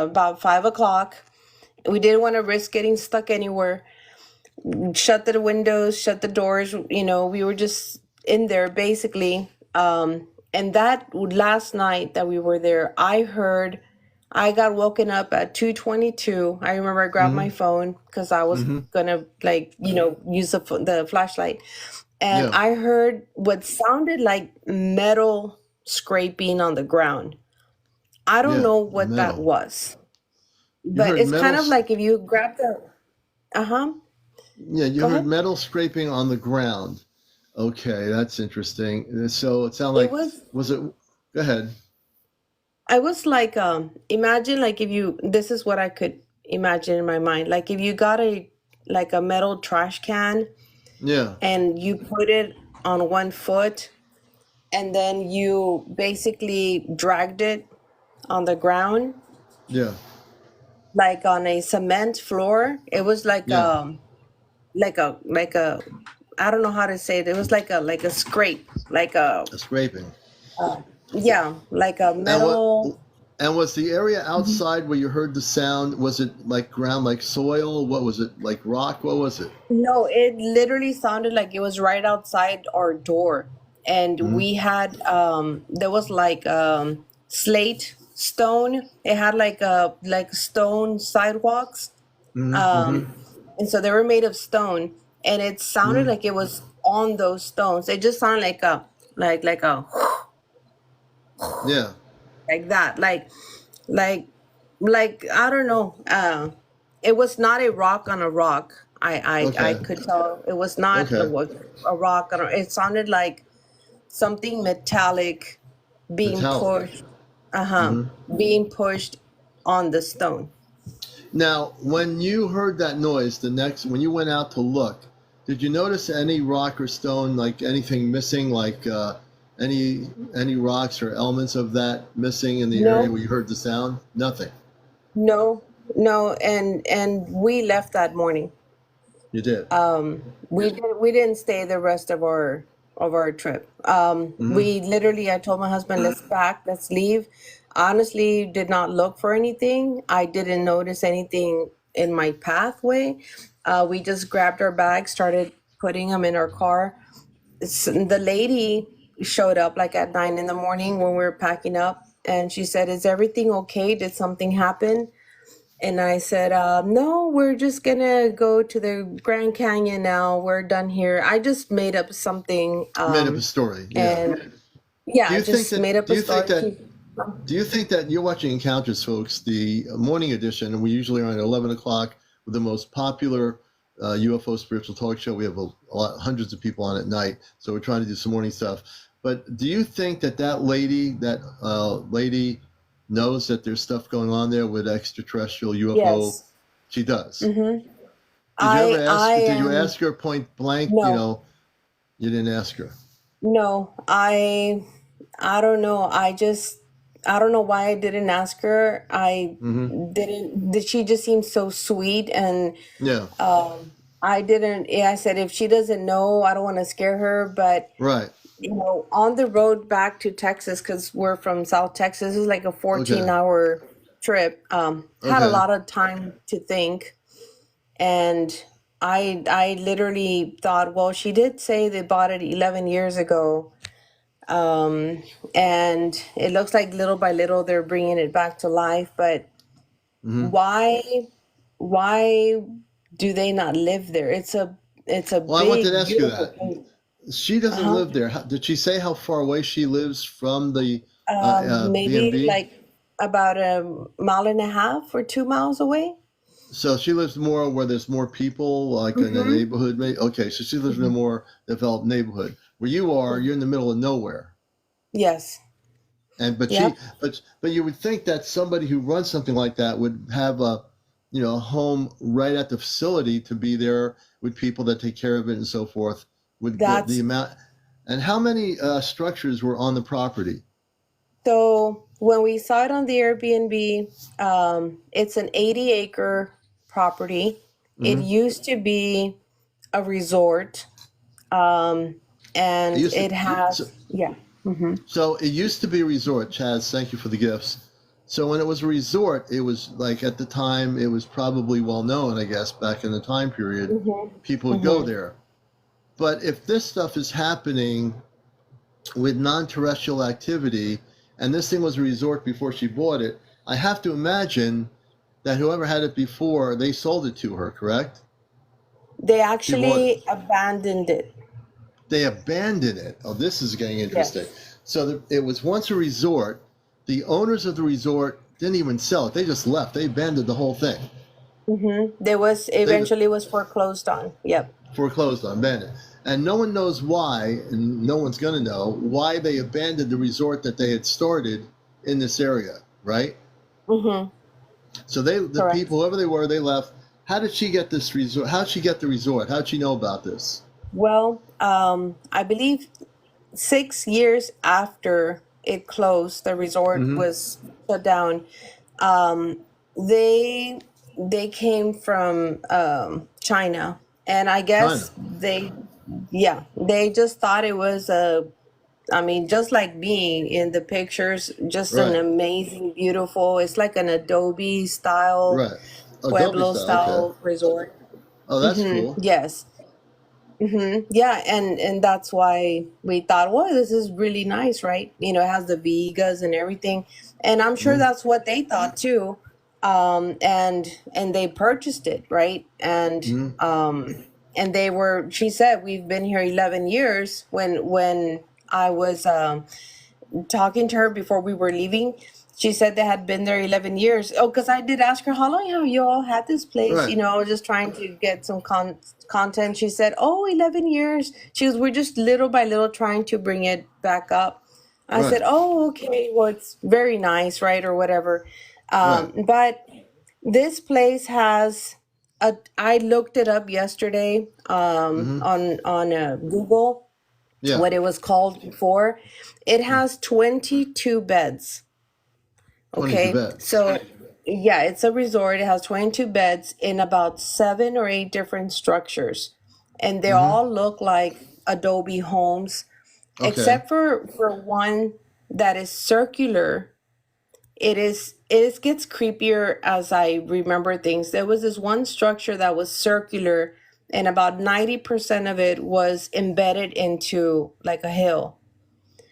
about 5 o'clock. We didn't want to risk getting stuck anywhere. Shut the windows, shut the doors. We were just in there basically. And that last night that we were there, I got woken up at 2:22. I remember I grabbed mm-hmm, my phone because I was mm-hmm. gonna use the flashlight, and Yeah, I heard what sounded like metal scraping on the ground. I don't yeah, know what that metal. was, You but heard it's metal. kind of like if you grab the. Uh huh. Yeah, you Go heard ahead. metal scraping on the ground. Okay, that's interesting. So it sounded It like, was. was it? Go ahead. I was like, imagine like if you. This is what I could imagine in my mind. Like if you got a metal trash can Yeah, and you put it on one foot, and then you basically dragged it on the ground, yeah, like on a cement floor. It was yeah. like a I don't know how to say it. It was like a scrape, like a A scraping. yeah, like a And what? metal. And was the area outside where you heard the sound? Was it like ground, like soil? What was it? Like rock? What was it? No, it literally sounded like it was right outside our door. And Mm-hmm, we had there was like slate stone. It had like stone sidewalks. mm-hmm, Um mm-hmm, and so they were made of stone, and it sounded mm-hmm. like it was on those stones. It just sounded like a Yeah. like that. Like I don't know. It was not a rock on a rock. I Okay. could tell it was not Okay. a rock on it sounded like something metallic being Metallic. pushed, uh-huh, Mm-hmm. being pushed on the stone. Now, when you heard that noise, when you went out to look, did you notice any rock or stone, like anything missing, like any rocks or elements of that missing in the area No, where you heard the sound? Nothing. no, no, and we left that morning. You did. We didn't stay the rest of our trip. Mm-hmm. We literally, I told my husband, let's pack, let's leave. Honestly, did not look for anything. I didn't notice anything in my pathway. We just grabbed our bags, started putting them in our car. The lady showed up like at 9 in the morning when we were packing up, and she said, "Is everything okay? Did something happen?" And I said, "No, we're just gonna go to the Grand Canyon now. We're done here." I just made up something, Made up a story. Yeah. and yeah, Do I you think just made that? up Do a you think story. that? Do you think that you're watching Encounters, folks, the morning edition, and we usually are at 11 o'clock with the most popular UFO spiritual talk show. We have hundreds of people on at night, so we're trying to do some morning stuff. But do you think that lady knows that there's stuff going on there with extraterrestrial UFO? Yes. She does. Mm-hmm. Did you ever I ask? Did you am ask her point blank? no, You didn't ask her. no. I don't know. I don't know why I didn't ask her. I Mm-hmm. didn't. Did she just seem so sweet, and Yeah. I didn't. Yeah, I said if she doesn't know, I don't want to scare her. But Right. on the road back to Texas, because we're from South Texas, it's like a Okay. 14-hour trip. Had a Okay. lot of time to think, and I literally thought, well, she did say they bought it 11 years ago. And it looks like little by little they're bringing it back to life, but Mm-hmm. why do they not live there? It's a Well, I wanted to big, ask you beautiful that. place. She doesn't Uh-huh. live there. Did she say how far away she lives from the Maybe B&B? like about a mile and a half or 2 miles away. So she lives more where there's more people, like in a Mm-hmm. neighborhood. Okay, so she lives in a more developed neighborhood. Where you are, you're in the middle of nowhere. Yes. And Yep. but you would think that somebody who runs something like that would have a home right at the facility to be there with people that take care of it and so forth. With the That's amount, and how many structures were on the property? so when we saw it on the Airbnb, it's an 80-acre property. It Mm-hmm. used to be a resort, um, It and used to, it so, has, yeah. Hmm. so it used to be a resort. Chaz, thank you for the gifts. So when it was a resort, it was like at the time it was probably well known, I guess, back in the time period, Hmm. people would go Hmm. there. But if this stuff is happening with non-terrestrial activity, and this thing was a resort before she bought it, I have to imagine that whoever had it before, they sold it to her, correct? They She bought it. actually abandoned it. They abandoned it. Oh, this is getting interesting. Yes. So it was once a resort. The owners of the resort didn't even sell it. They just left. They abandoned the whole thing. There was They eventually was foreclosed on. Yep. foreclosed on, abandoned. And no one knows why, and no one's going to know why they abandoned the resort that they had started in this area, right? Hmm. So the Correct. people, whoever they were, they left. How did she get this resort? How did she get the resort? How did she know about this? Well, I believe 6 years after it closed, the resort Mm-hmm. was shut down. Um, they they came from China, and I China. guess yeah, they just thought it was I mean, just like being in the pictures, just an Right. amazing, beautiful. It's like an Adobe style, Right. Adobe Pueblo style. Okay. style resort. Oh, that's cool. Yes. Yeah, and that's why we thought, well, this is really nice, right? It has the Vegas and everything, and I'm sure Mm-hmm. that's what they thought too. And they purchased it, right? Mm-hmm. And they were. She said, "We've been here 11 years." When I was talking to her before we were leaving, she said they had been there 11 years. Oh, because I did ask her, how long have you all had this place? Right. I was just trying to get some content. She said, oh, 11 years. She was, we're just little by little trying to bring it back up. I said, Right. oh, okay. Well, it's very nice, right? Or whatever. Right. But this place has, I looked it up yesterday Mm-hmm. on Google, Yeah. what it was called before. It has 22 beds. 22 Okay. beds. So, yeah, it's a resort. It has 22 beds in about 7 or 8 different structures. And they Mm-hmm. all look like Adobe homes, Okay. except for one that is circular. It gets creepier as I remember things. There was this one structure that was circular, and about 90% of it was embedded into like a hill.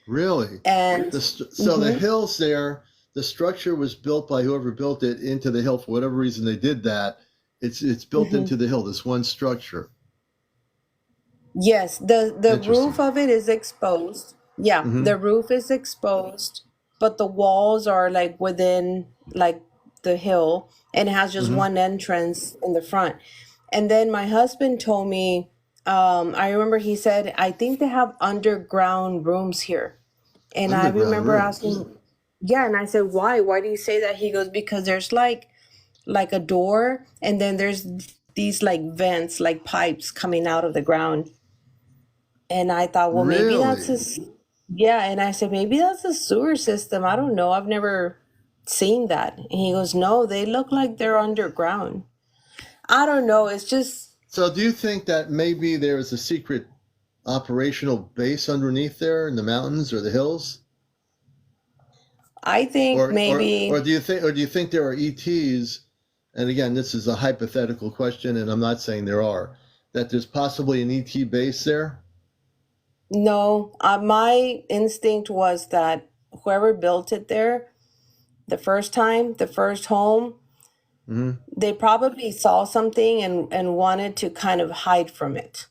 Really? And So the hills there, the structure was built by whoever built it into the hill for whatever reason they did that. It's built mhm. into the hill. This one structure. Yes, the roof Interesting. of it is exposed. Yeah, Mm-hmm. the roof is exposed, but the walls are like within like the hill, and it has just Mm-hmm. one entrance in the front. And then my husband told me, I remember he said, I think they have underground rooms here. And I Underground remember rooms. asking, yeah, and I said, why? Why do you say that? He goes, because there's like a door, and then there's these like vents, like pipes coming out of the ground. And I thought, well, maybe that's Really? his. Yeah. And I said, maybe that's a sewer system. I don't know. I've never seen that. And he goes, no, they look like they're underground. I don't know. It's just, So do you think that maybe there is a secret operational base underneath there in the mountains or the hills? I think Or maybe, do you think there are ETs? And again, this is a hypothetical question, and I'm not saying there are. That there's possibly an ET base there. no. My instinct was that whoever built it there the first time, the first home, Mm-hmm. they probably saw something and wanted to kind of hide from it.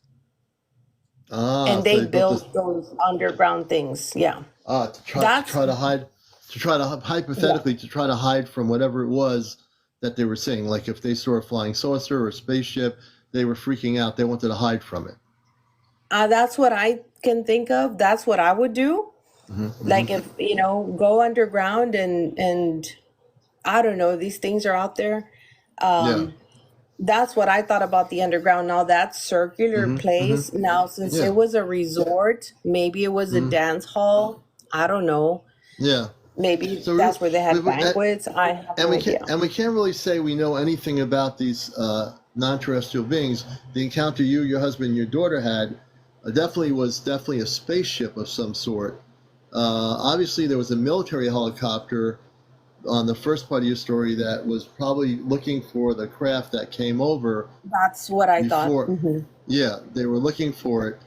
Ah, And so they they built this. built those underground things. Yeah. To That's, try to hide, to try to yeah. hypothetically to try to hide from whatever it was that they were seeing. Like if they saw a flying saucer or a spaceship, they were freaking out. They wanted to hide from it. That's what I can think of. That's what I would do. Mm-hmm. Mm-hmm. Like if, go underground and I don't know, these things are out there. Yeah. That's what I thought about the underground. Now that circular Mm-hmm. Mm-hmm. place, now since Yeah. it was a resort, maybe it was a Mm-hmm. dance hall. I don't know. Yeah. Maybe So that's where they had we, banquets. I have and no we can't idea. really say we know anything about these non-terrestrial beings. The encounter you, your husband, and your daughter had was definitely a spaceship of some sort. Obviously, there was a military helicopter on the first part of your story that was probably looking for the craft that came over That's what I thought. before. Yeah, they were looking for it,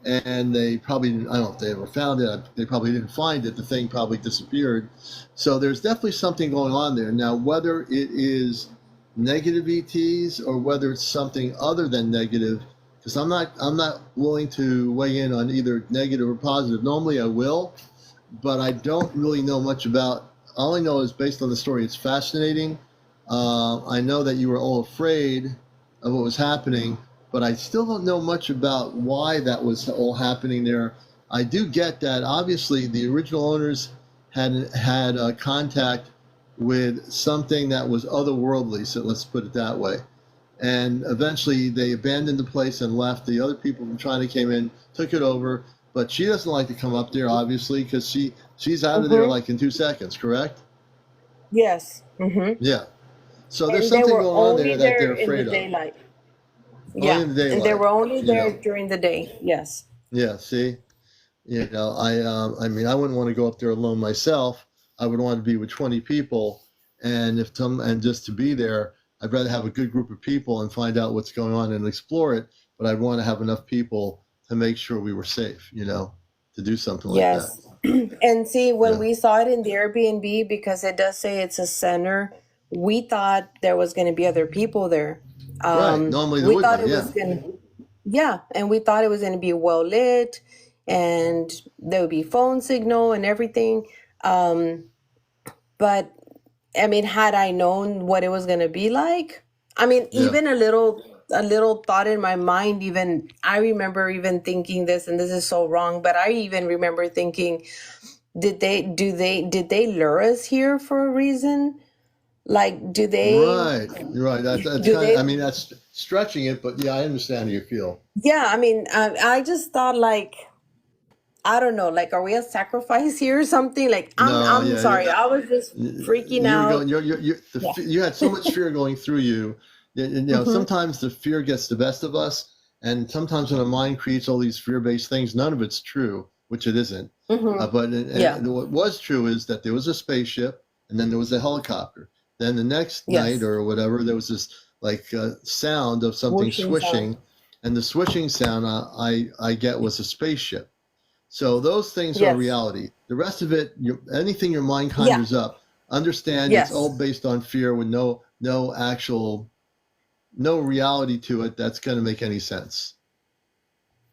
and they probably didn't, I don't know if they ever found it. They probably didn't find it. The thing probably disappeared. So there's definitely something going on there. Now, whether it is negative ETs or whether it's something other than negative, because I'm not willing to weigh in on either negative or positive. Normally I will, but I don't really know much about. All I know is based on the story. It's fascinating. I know that you were all afraid of what was happening, but I still don't know much about why that was all happening there. I do get that obviously the original owners had contact with something that was otherworldly. So let's put it that way. And eventually they abandoned the place and left. The other people from China came in, took it over. But she doesn't like to come up there, obviously, because she's out of there Mm-hmm. like in 2 seconds. Correct? Yes. Mm-hmm. Yeah. So there's And they something were going on there only that there they're in the afraid of. daylight. Only Yeah. in the And they daylight, were only you there know. during the day. Yes. Yeah. See, I mean, I wouldn't want to go up there alone myself. I would want to be with 20 people, and just to be there, I'd rather have a good group of people and find out what's going on and explore it. But I'd want to have enough people to make sure we were safe, to do something like that. Yes. And see, when Yeah. we saw it in the Airbnb, because it does say it's a center, we thought there was going to be other people there. Right. Normally there We would be. thought it Yeah. was going to, yeah, and we thought it was going to be well lit and there would be phone signal and everything. Um, but I mean, had I known what it was going to be like, I mean, Yeah. even a little thought in my mind, even I remember even thinking this, and this is so wrong, but I even remember thinking, did they lure us here for a reason? Like, Right. You're right. That's do kind of. they, I mean, that's stretching it, but yeah, I understand how you feel. yeah, I mean, I just thought like, I don't know, like, are we a sacrifice here or something? Like, I'm No. I'm Yeah. sorry, I was just freaking You were out. going. Yeah. You had so much fear going through you. Mm-hmm. Sometimes the fear gets the best of us, and sometimes when a mind creates all these fear-based things, none of it's true, which it isn't. Mm-hmm. Yeah. But what was true is that there was a spaceship, and then there was a helicopter. Then the next night Yes. or whatever, there was this like sound of something Whooshing sound. swishing, and the swishing sound I get was a spaceship. So those things are Yes. reality. The rest of it, anything your mind Yeah. conjures up, understand it's all Yes. based on fear with no actual no reality to it that's going to make any sense.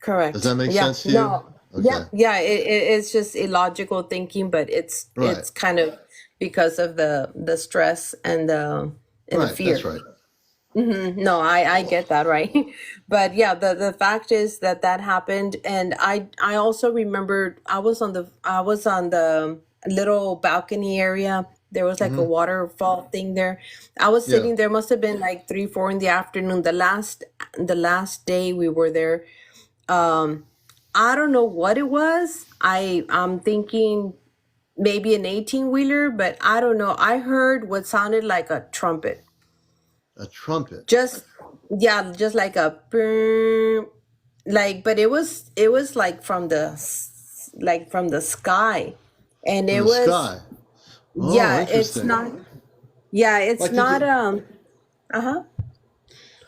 Does that Correct. make Yeah. sense to you? No. Yeah. Okay. Yeah. It's just illogical thinking, but Right. it's kind of because of the stress and the Right. That's fear. right. No, I get that, right? But yeah, the fact is that that happened, and I also remembered I was on the little balcony area. There was like a Hmm. waterfall thing there. I was Yeah. sitting there, must have been like 3, 4 in the afternoon. The last day we were there. I don't know what it was. I'm thinking maybe an 18-wheeler, but I don't know. I heard what sounded like a trumpet. A trumpet. Just yeah, just like a brrr, like, but it was like from the sky, and From it the was, sky. Oh, yeah, it's interesting. not, yeah, it's Like did not, you uh-huh,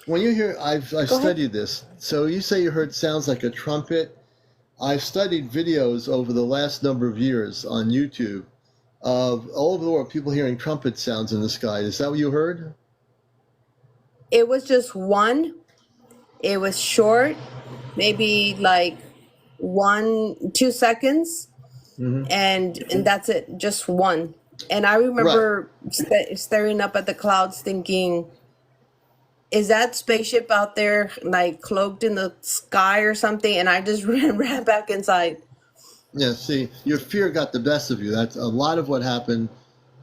when you hear I've go ahead. studied this. So you say you heard sounds like a trumpet. I've studied videos over the last number of years on YouTube of all over the world people hearing trumpet sounds in the sky. Is that what you heard? It was just one. It was short, maybe like 1, 2 seconds, Hmm. and that's it, just one. And I Right. remember staring up at the clouds thinking, is that spaceship out there like cloaked in the sky or something? And I just ran back inside. Yeah. See, your fear got the best of you. That's a lot of what happened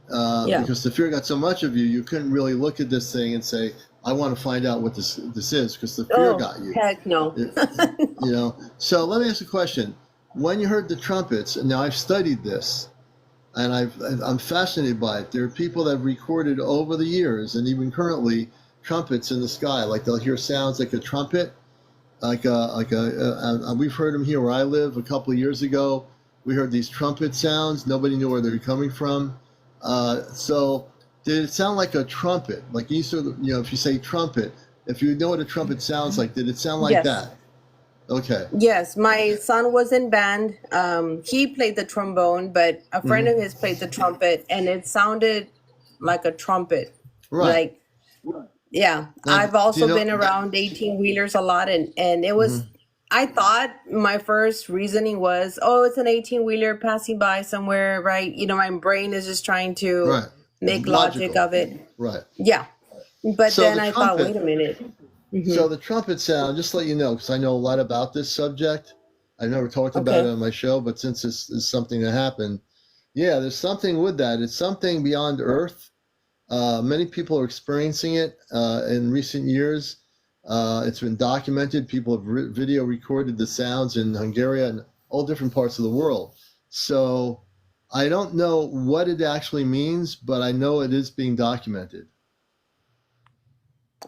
Yeah. because the fear got so much of you. You couldn't really look at this thing and say, "I want to find out what this is," because the fear Oh, got you. heck no. It- So let me ask you a question. When you heard the trumpets, and now I've studied this, and I'm fascinated by it. There are people that have recorded over the years, and even currently, trumpets in the sky. Like they'll hear sounds like a trumpet, we've heard them here where I live. A couple of years ago, we heard these trumpet sounds. Nobody knew where they were coming from. So did it sound like a trumpet? Like you sort of, if you say trumpet, if you know what a trumpet sounds like, did it sound like Yes. that? Okay. Yes, my son was in band. He played the trombone, but a friend of Hmm. his played the trumpet, and it sounded like a trumpet. Right. Like, yeah, Now, I've do you also know? been around 18 wheelers a lot, and it was, Mhm. I thought my first reasoning was, oh, it's an 18 wheeler passing by somewhere, right? My brain is just trying to Right. make logic Logical. of it. Right. Yeah. But So then the I thought, trumpet. wait a minute. So the trumpet sound, just to let you know, because I know a lot about this subject. I've never talked about it Okay. on my show, but since this is something that happened, yeah, there's something with that. It's something beyond Earth. Many people are experiencing it in recent years. It's been documented. People have video recorded the sounds in Hungary and all different parts of the world. So I don't know what it actually means, but I know it is being documented.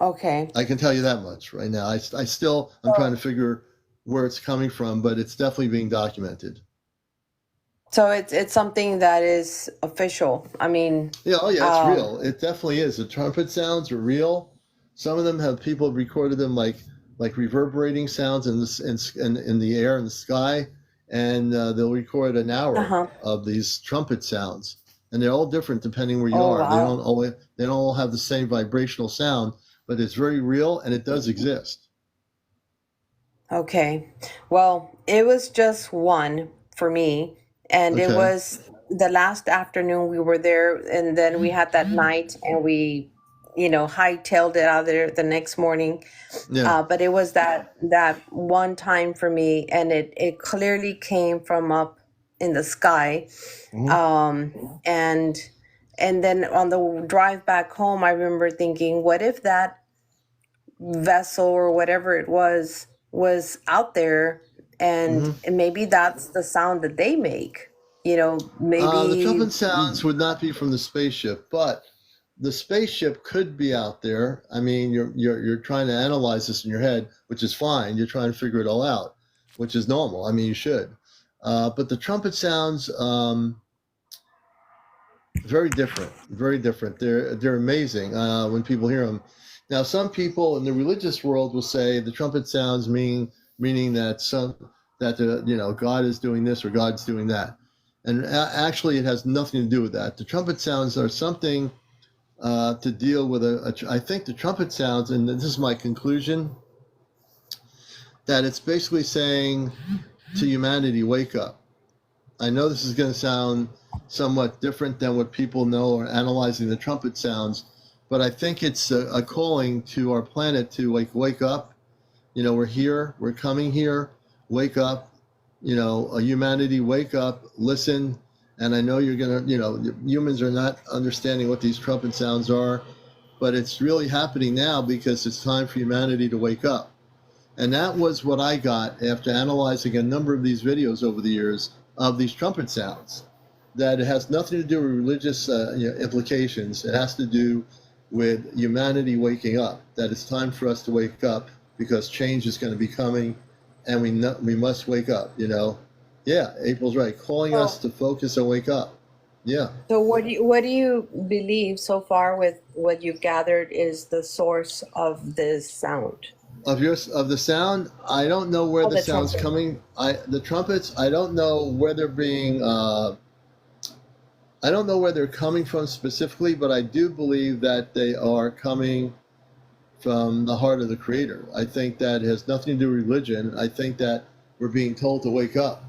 Okay. I can tell you that much right now. I'm trying to figure where it's coming from, but it's definitely being documented. So it's something that is official. I mean, Yeah, oh yeah, it's um, real. It definitely is. The trumpet sounds are real. Some of them have people recorded them like reverberating sounds in the air in the sky, and they'll record an hour uh-huh. of these trumpet sounds, and they're all different depending where you Oh are. wow. They don't all have the same vibrational sound, but it's very real and it does exist. Okay. Well, it was just one for me, and it Okay. was the last afternoon we were there, and then we had that night, and we, hightailed it out of there the next morning. Yeah. But it was that one time for me, and it clearly came from up in the sky. Mhm. And then on the drive back home, I remember thinking, what if that vessel or whatever it was out there, and Mhm. maybe that's the sound that they make, The maybe. trumpet sounds would not be from the spaceship, but the spaceship could be out there. I mean, you're trying to analyze this in your head, which is fine. You're trying to figure it all out, which is normal. I mean, you should. But the trumpet sounds very different, very different. They're amazing when people hear them. Now, some people in the religious world will say the trumpet sounds meaning that that God is doing this or God's doing that. And actually, it has nothing to do with that. The trumpet sounds are something to deal with. I think the trumpet sounds, and this is my conclusion, that it's basically saying to humanity, wake up. I know this is going to sound somewhat different than what people know or analyzing the trumpet sounds, but I think it's a calling to our planet to wake up. We're here, we're coming here, wake up. Humanity, wake up, listen. And I know you're going to, humans are not understanding what these trumpet sounds are, but it's really happening now because it's time for humanity to wake up. And that was what I got after analyzing a number of these videos over the years of these trumpet sounds, that it has nothing to do with religious implications. It has to do with humanity waking up, that it's time for us to wake up because change is going to be coming, and we must wake up. Yeah, April's right, calling us to focus and wake up. Yeah. So what do you believe so far with what you've gathered is the source of this sound? Of the sound, I don't know where the sound's trumpet. coming. The trumpets, I don't know where they're being. I don't know where they're coming from specifically, but I do believe that they are coming from the heart of the Creator. I think that it has nothing to do with religion. I think that we're being told to wake up,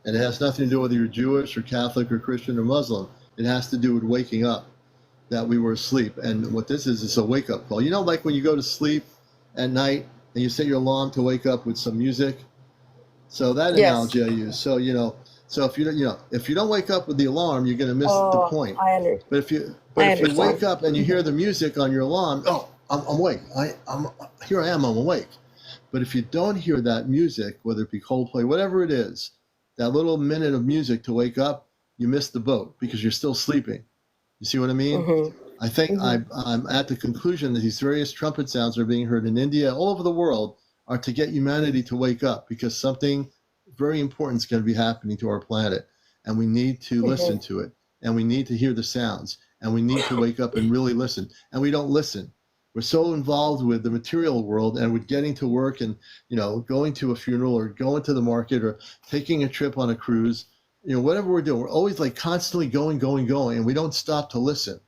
and it has nothing to do whether you're Jewish or Catholic or Christian or Muslim. It has to do with waking up, that we were asleep. And what this is a wake-up call. Like when you go to sleep at night and you set your alarm to wake up with some music. So that Yes. analogy I use. So so if you don't wake up with the alarm, you're going to miss the point. But if you wake up and you hear the music on your alarm, I'm awake. I'm awake. But if you don't hear that music, whether it be Coldplay, whatever it is, that little minute of music to wake up, you miss the boat because you're still sleeping. You see what I mean? Mm-hmm. I think Mm-hmm. I'm at the conclusion that these various trumpet sounds are being heard in India, all over the world, are to get humanity to wake up, because something very important is going to be happening to our planet, and we need to listen Mm-hmm. to it, and we need to hear the sounds, and we need to wake up and really listen. And we don't listen. We're so involved with the material world and with getting to work and going to a funeral or going to the market or taking a trip on a cruise. Whatever we're doing, we're always constantly going, and we don't stop to listen.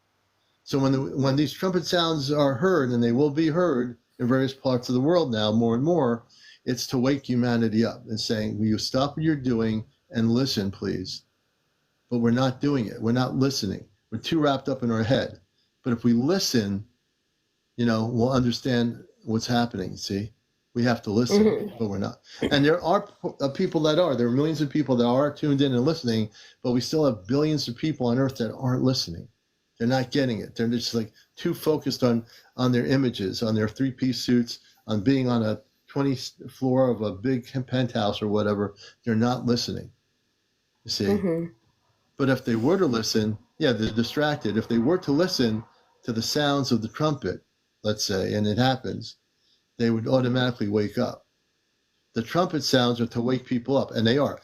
So when these trumpet sounds are heard, and they will be heard in various parts of the world now more and more, it's to wake humanity up and saying, will you stop what you're doing and listen, please? But we're not doing it. We're not listening. We're too wrapped up in our head. But if we listen, we'll understand what's happening. See, we have to listen, Mm-hmm. but we're not. And there are people that are. There are millions of people that are tuned in and listening, but we still have billions of people on Earth that aren't listening. They're not getting it. They're just too focused on their images, on their three-piece suits, on being on a 20th floor of a big penthouse or whatever. They're not listening. You see. Mm-hmm. But if they were to listen, they're distracted. If they were to listen to the sounds of the trumpet, let's say, and it happens, they would automatically wake up. The trumpet sounds are to wake people up, and they are.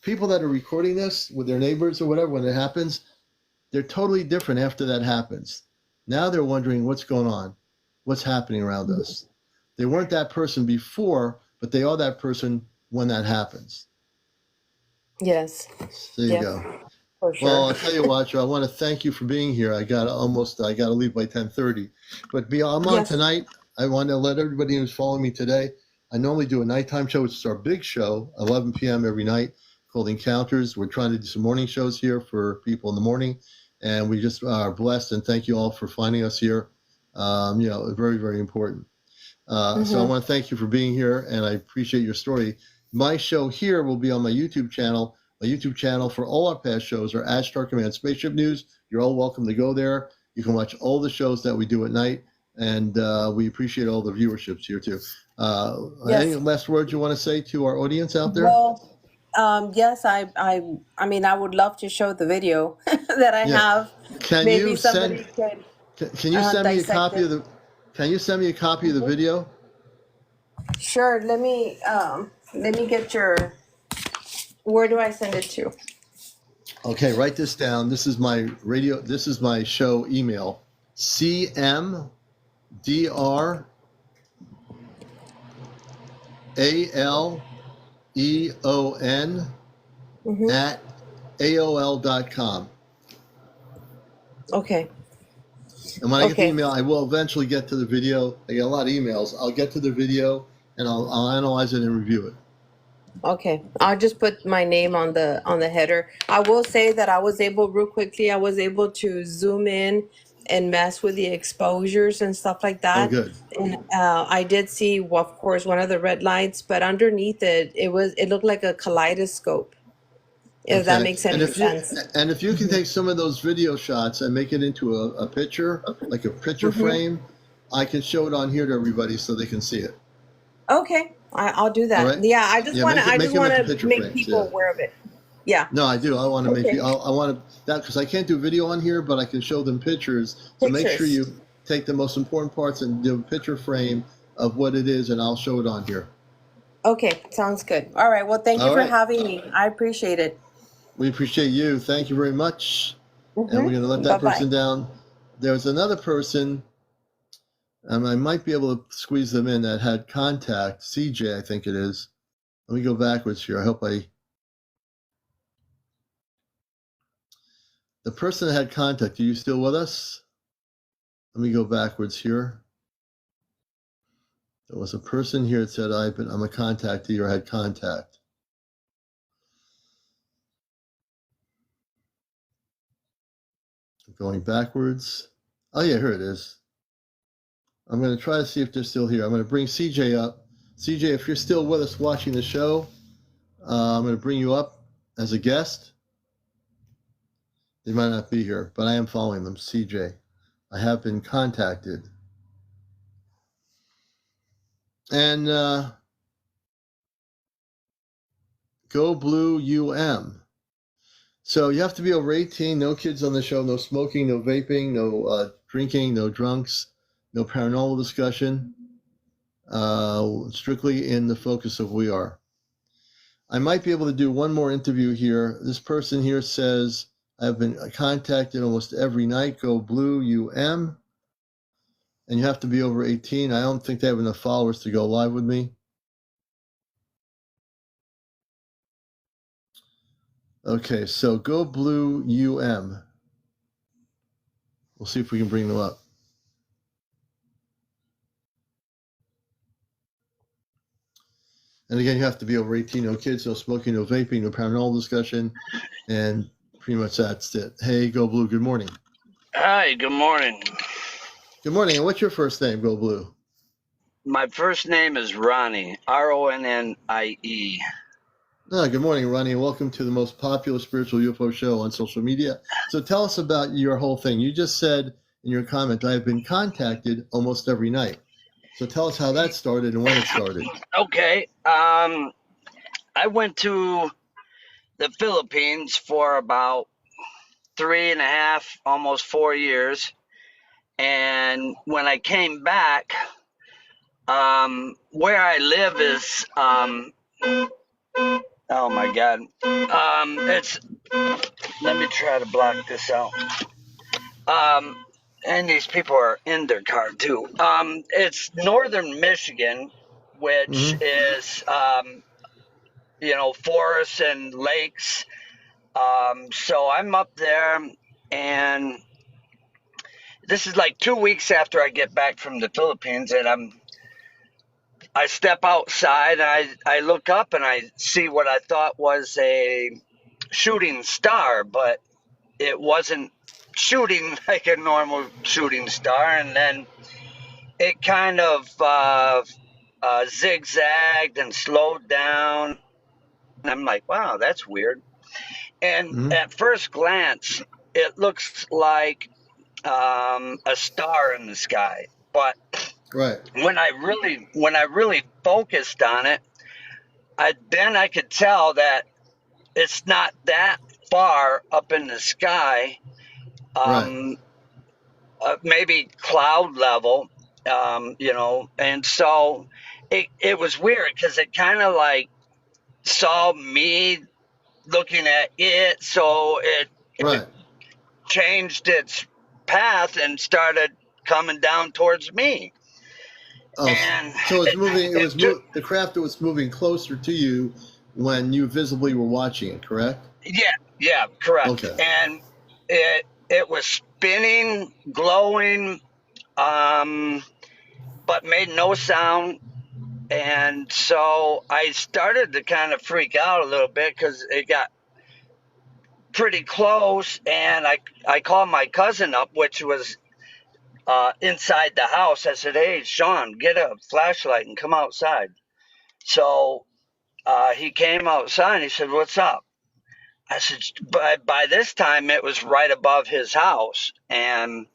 People that are recording this with their neighbors or whatever, when it happens, they're totally different after that happens. Now they're wondering what's going on, what's happening around us. They weren't that person before, but they are that person when that happens. Yes. There you go. For sure. Well, I'll tell you what, Joe, I want to thank you for being here. I got to leave by 10:30. But I'm on tonight. I want to let everybody who's following me today. I normally do a nighttime show, which is our big show, 11 p.m. every night, called Encounters. We're trying to do some morning shows here for people in the morning. And we just are blessed, and thank you all for finding us here. Very, very important. So I want to thank you for being here, and I appreciate your story. My show here will be on my YouTube channel. My YouTube channel for all our past shows are Star Command Spaceship News. You're all welcome to go there. You can watch all the shows that we do at night, and we appreciate all the viewerships here too. Any last words you want to say to our audience out there? Well, yes, I mean, I would love to show the video that I have. Can Maybe you somebody send? could Can you send me a dissect copy it. of the? Can you send me a copy of the video? Sure. Let me get your. Where do I send it to? Okay, write this down. This is my radio. This is my show email. CmdrAleon Mm-hmm. at AOL.com. Okay. And when I get the Okay. email, I will eventually get to the video. I get a lot of emails. I'll get to the video and I'll analyze it and review it. Okay, I'll just put my name on the header. I will say that I was able, real quickly, I was able to zoom in and mess with the exposures and stuff like Oh, that. good. And I did see, well, of course, one of the red lights, but underneath it, it looked like a kaleidoscope, if that Okay. makes any sense. And if you can take some of those video shots and make it into a picture, like a picture Mm-hmm. frame, I can show it on here to everybody so they can see it. Okay, I'll do All that. right. Yeah, Yeah, I make just them want into to picture make frames. people Yeah. aware of it. Yeah. No, I do. I want to make Okay. you. I want to that because I can't do video on here, but I can show them pictures. So make sure Pictures. you take the most important parts and do a picture frame of what it is, and I'll show it on here. Okay, sounds good. All right. Well, thank you All for right. having me. I appreciate it. We appreciate you. Thank you very much. And we're going to let Mm-hmm. that Bye-bye. person down. There's another person, and I might be able to squeeze them in that had contact. CJ, I think it is. Let me go backwards here. I hope the person that had contact, are you still with us? Let me go backwards here. There was a person here that said, I'm a contactee or had contact. Going backwards. Oh, yeah, here it is. I'm going to try to see if they're still here. I'm going to bring CJ up. CJ, if you're still with us watching the show, I'm going to bring you up as a guest. They might not be here, but I am following them. CJ, I have been contacted. And Go Blue UM. So you have to be over 18, no kids on the show, no smoking, no vaping, no drinking, no drunks, no paranormal discussion. Strictly in the focus of We Are. I might be able to do one more interview here. This person here says, I've been contacted almost every night. Go Blue UM. And you have to be over 18. I don't think they have enough followers to go live with me. Okay, so Go Blue UM. We'll see if we can bring them up. And again, you have to be over 18, no kids, no smoking, no vaping, no paranormal discussion. And pretty much that's it. Hey, Go Blue, good morning. Hi, good morning. Good morning. And what's your first name, Go Blue? My first name is Ronnie, Ronnie. Good morning, Ronnie, and welcome to the most popular spiritual UFO show on social media. So tell us about your whole thing. You just said in your comment, I've been contacted almost every night. So tell us how that started and when it started. Okay. I went to the Philippines for about 3.5, almost 4 years. And when I came back, where I live is, oh my God. Let me try to block this out. And these people are in their car too. It's northern Michigan, which is, forests and lakes. So I'm up there, and this is like 2 weeks after I get back from the Philippines, and I step outside, and I look up, and I see what I thought was a shooting star, but it wasn't shooting like a normal shooting star. And then it kind of zigzagged and slowed down. I'm like, wow, that's weird. And at first glance, it looks like a star in the sky. But Right. when I really focused on it, I could tell that it's not that far up in the sky. Right. Maybe cloud level, and so it was weird because it kind of like saw me looking at it, so it Right. changed its path and started coming down towards me. Oh, And so it's moving. it took, The craft that was moving closer to you when you visibly were watching it, correct? Yeah, correct. Okay. And it was spinning, glowing, but made no sound. And so I started to kind of freak out a little bit because it got pretty close. And I called my cousin up, which was inside the house. I said, "Hey, Sean, get a flashlight and come outside." So he came outside and he said, "What's up?" I said, by this time it was right above his house. And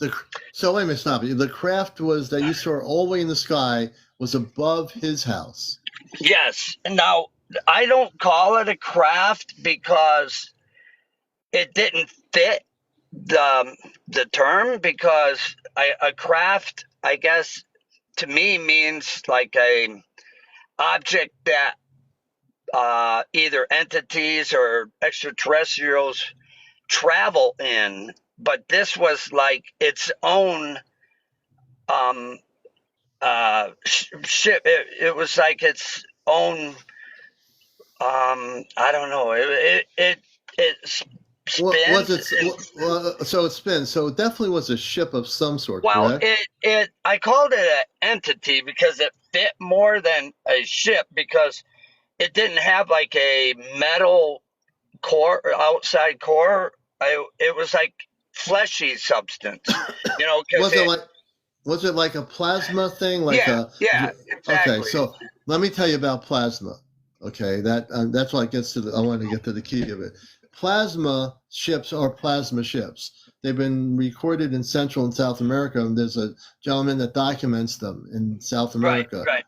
So wait a minute, stop. The craft was that you saw all the way in the sky was above his house. yes, now I don't call it a craft because it didn't fit the term, because a craft, I guess, to me means like a object that either entities or extraterrestrials travel in. But this was like its own um ship. It was like its own I don't know, it Was spins. it? So it spins. So it definitely was a ship of some sort, Well, correct? I called it an entity because it fit more than a ship, because it didn't have like a metal core, outside core. It was like fleshy substance, because Was it like? Was it like a plasma thing? Like yeah, a? yeah, Okay, exactly. so let me tell you about plasma. Okay, that's what gets to the. I want to get to the key of it. Plasma ships are plasma ships. They've been recorded in Central and South America, and there's a gentleman that documents them in South Right, America. right.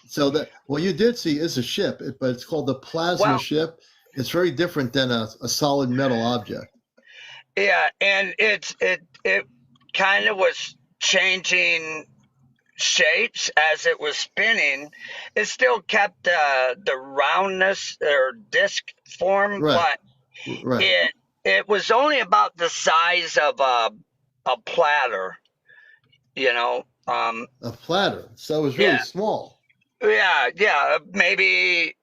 So that what you did see is a ship, but it's called the plasma Well, ship. It's very different than a solid metal object. yeah, and it kind of was changing shapes as it was spinning. It still kept the roundness or disc form, Right, but right. it was only about the size of a platter, you know. A platter. So it was really Yeah, small. yeah, maybe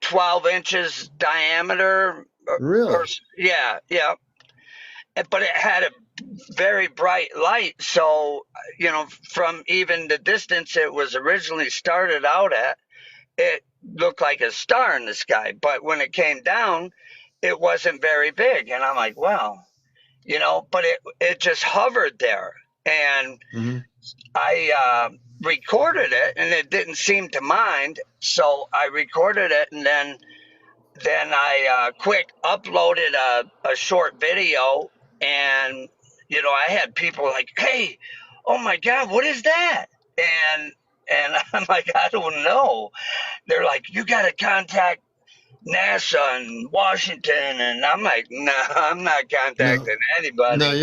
12 inches diameter, or Really? yeah. But it had a very bright light, so from even the distance it was originally started out at, it looked like a star in the sky. But when it came down, it wasn't very big, and I'm like, wow, but it just hovered there. And Hmm. I recorded it, and it didn't seem to mind, so I recorded it. And then I quick uploaded a short video. And I had people like, "Hey, oh my God, what is that?" And I'm like, "I don't know." They're like, "You got to contact NASA and Washington." And I'm like, "No, I'm not No, contacting no, anybody."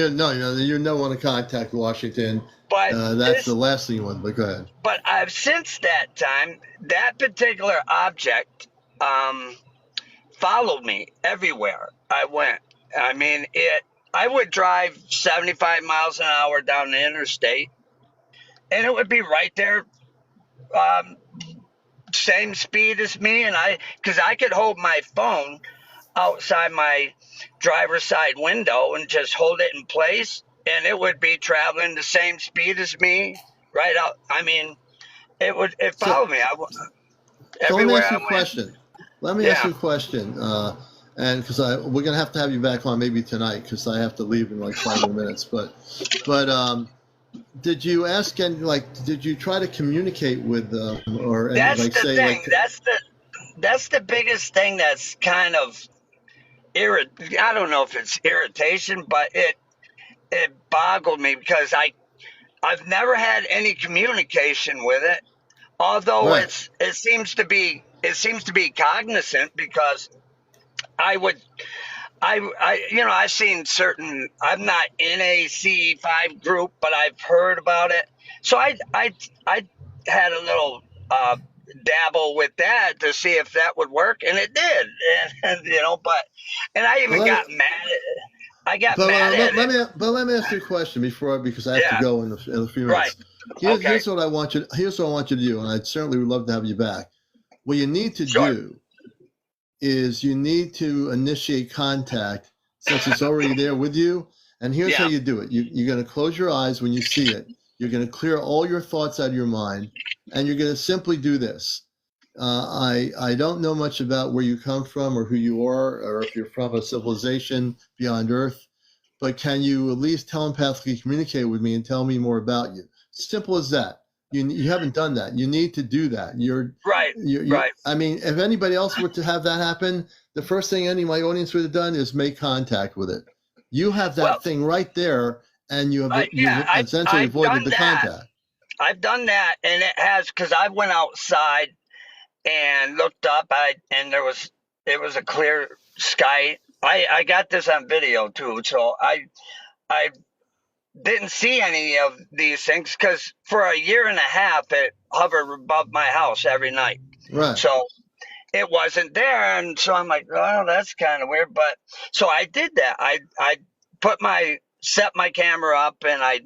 you don't want to contact Washington. But That's the this, last thing you want. But go ahead. but I've since that time, that particular object um, followed me everywhere I went. I mean, I would drive 75 miles an hour down the interstate, and it would be right there, um, same speed as me. And because I could hold my phone outside my driver's side window and just hold it in place, and it would be traveling the same speed as me right out. I mean, it So, followed me so let me everywhere ask you I a went. question. Let me ask Yeah, you a question. And because we're gonna have to have you back on maybe tonight because I have to leave in like 5 more minutes. But did you ask and like did you try to communicate with or and that's like the say thing. like That's the biggest thing that's kind of I don't know if it's irritation, but it boggled me, because I've never had any communication with it. Although right? it seems to be cognizant, because I would I've seen certain. I'm not in a CE5 group, but I've heard about it. So I had a little dabble with that to see if that would work, and it did. And I But even let me got mad at it. I got mad at it. let me ask you a question before because I have to Yeah, go in a few right. minutes. Here's Okay, here's what I want you here's what I want you to do, and I certainly would love to have you back. What you need to sure. do is you need to initiate contact since it's already there with you. And here's how Yeah. you do it. You're going to close your eyes when you see it. You're going to clear all your thoughts out of your mind, and you're going to simply do this. I don't know much about where you come from or who you are, or if you're from a civilization beyond Earth, but can you at least telepathically communicate with me and tell me more about you? Simple as that. You haven't done that. You need to do that. Right. Right. I mean, if anybody else were to have that happen, the first thing any of my audience would have done is make contact with it. You have that Well, thing right there, and you've yeah, essentially I've avoided done the that. contact. I've done that, and it has, because I went outside and looked up, and it was a clear sky. I got this on video too, so I didn't see any of these things because for a year and a half it hovered above my house every night. Right. So it wasn't there, and so I'm like, oh, that's kind of weird. But so I did that. I set my camera up, and I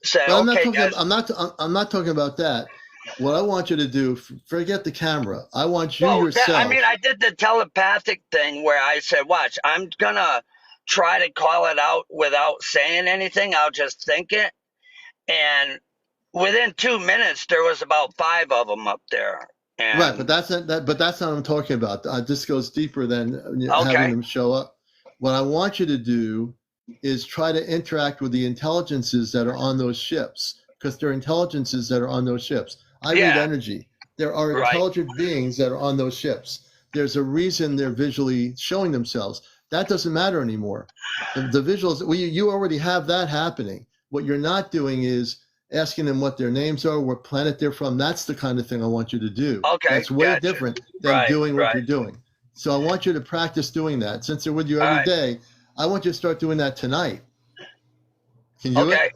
said, But okay, guys. I'm not talking about that. What I want you to do, forget the camera. I want you yourself. I did the telepathic thing where I said, watch, I'm gonna try to call it out without saying anything. I'll just think it, and within 2 minutes, there was about 5 of them up there. And, right, but that's not what I'm talking about. This goes deeper than having them show up. What I want you to do is try to interact with the intelligences that are on those ships, because there are intelligences that are on those ships. I read energy. There are intelligent beings that are on those ships. There's a reason they're visually showing themselves. That doesn't matter anymore. The visuals, you already have that happening. What you're not doing is asking them what their names are, what planet they're from. That's the kind of thing I want you to do. Okay, that's way different than doing what you're doing. So I want you to practice doing that. Since they're with you every day, I want you to start doing that tonight. Can you do it?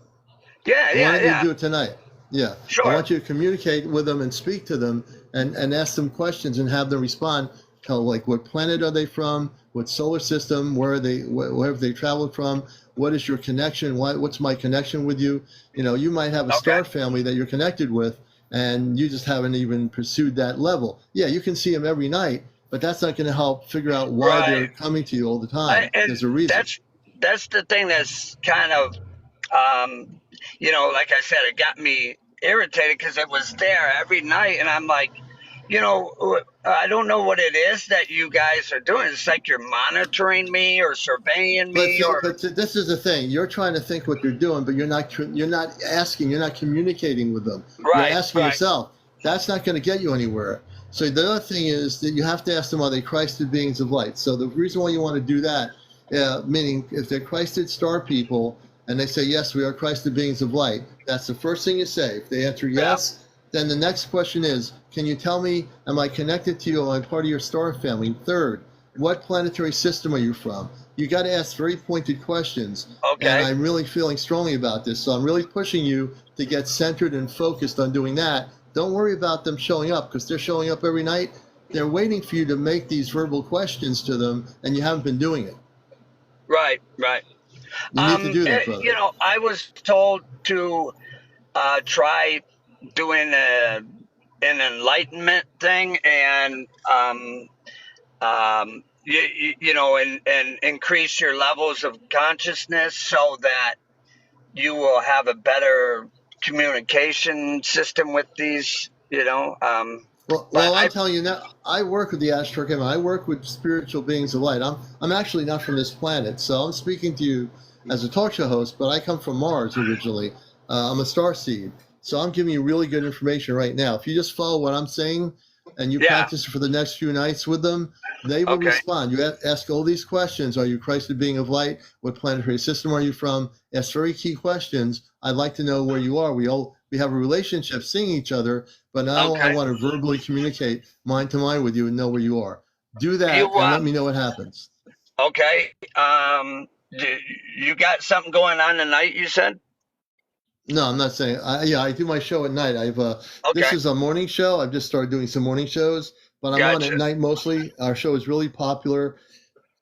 Yeah, I want you to do it tonight. Yeah. Sure. I want you to communicate with them and speak to them and ask them questions and have them respond. Tell like what planet are they from? What solar system? Where have they traveled from? What is your connection? What's my connection with you? You know, you might have a star family that you're connected with, and you just haven't even pursued that level. Yeah, you can see them every night, but that's not going to help figure out why they're coming to you all the time. There's a reason. That's the thing that's kind of, you know, like I said, it got me irritated because it was there every night, and I'm like, you know, I don't know what it is that you guys are doing. It's like you're monitoring me or surveying me. But this is the thing. You're trying to think what they're doing, but you're not asking. You're not communicating with them. Right. You're asking yourself. That's not going to get you anywhere. So the other thing is that you have to ask them, are they Christed beings of light? So the reason why you want to do that, meaning if they're Christed star people and they say, yes, we are Christed beings of light, that's the first thing you say. If they answer yes, then the next question is, can you tell me, am I connected to you? Am I part of your star family? Third, what planetary system are you from? You got to ask very pointed questions. Okay. And I'm really feeling strongly about this. So I'm really pushing you to get centered and focused on doing that. Don't worry about them showing up, because they're showing up every night. They're waiting for you to make these verbal questions to them, and you haven't been doing it. Right. You need to do that, brother. You know, I was told to try doing an enlightenment thing, and you know, and increase your levels of consciousness so that you will have a better communication system with these, you know. Well, I'm telling you now, I work with the Ashtar Kingdom. I work with spiritual beings of light. I'm actually not from this planet, so I'm speaking to you as a talk show host, but I come from Mars originally. I'm a star seed. So I'm giving you really good information right now. If you just follow what I'm saying and you practice for the next few nights with them, they will respond. You ask all these questions. Are you Christed being of light? What planetary system are you from? Ask very key questions. I'd like to know where you are. We have a relationship, seeing each other, but now I want to verbally communicate mind to mind with you and know where you are. Do that and let me know what happens. Okay. You got something going on tonight, you said? No, I'm not saying. I do my show at night. This is a morning show. I've just started doing some morning shows, but I'm on at night mostly. Our show is really popular.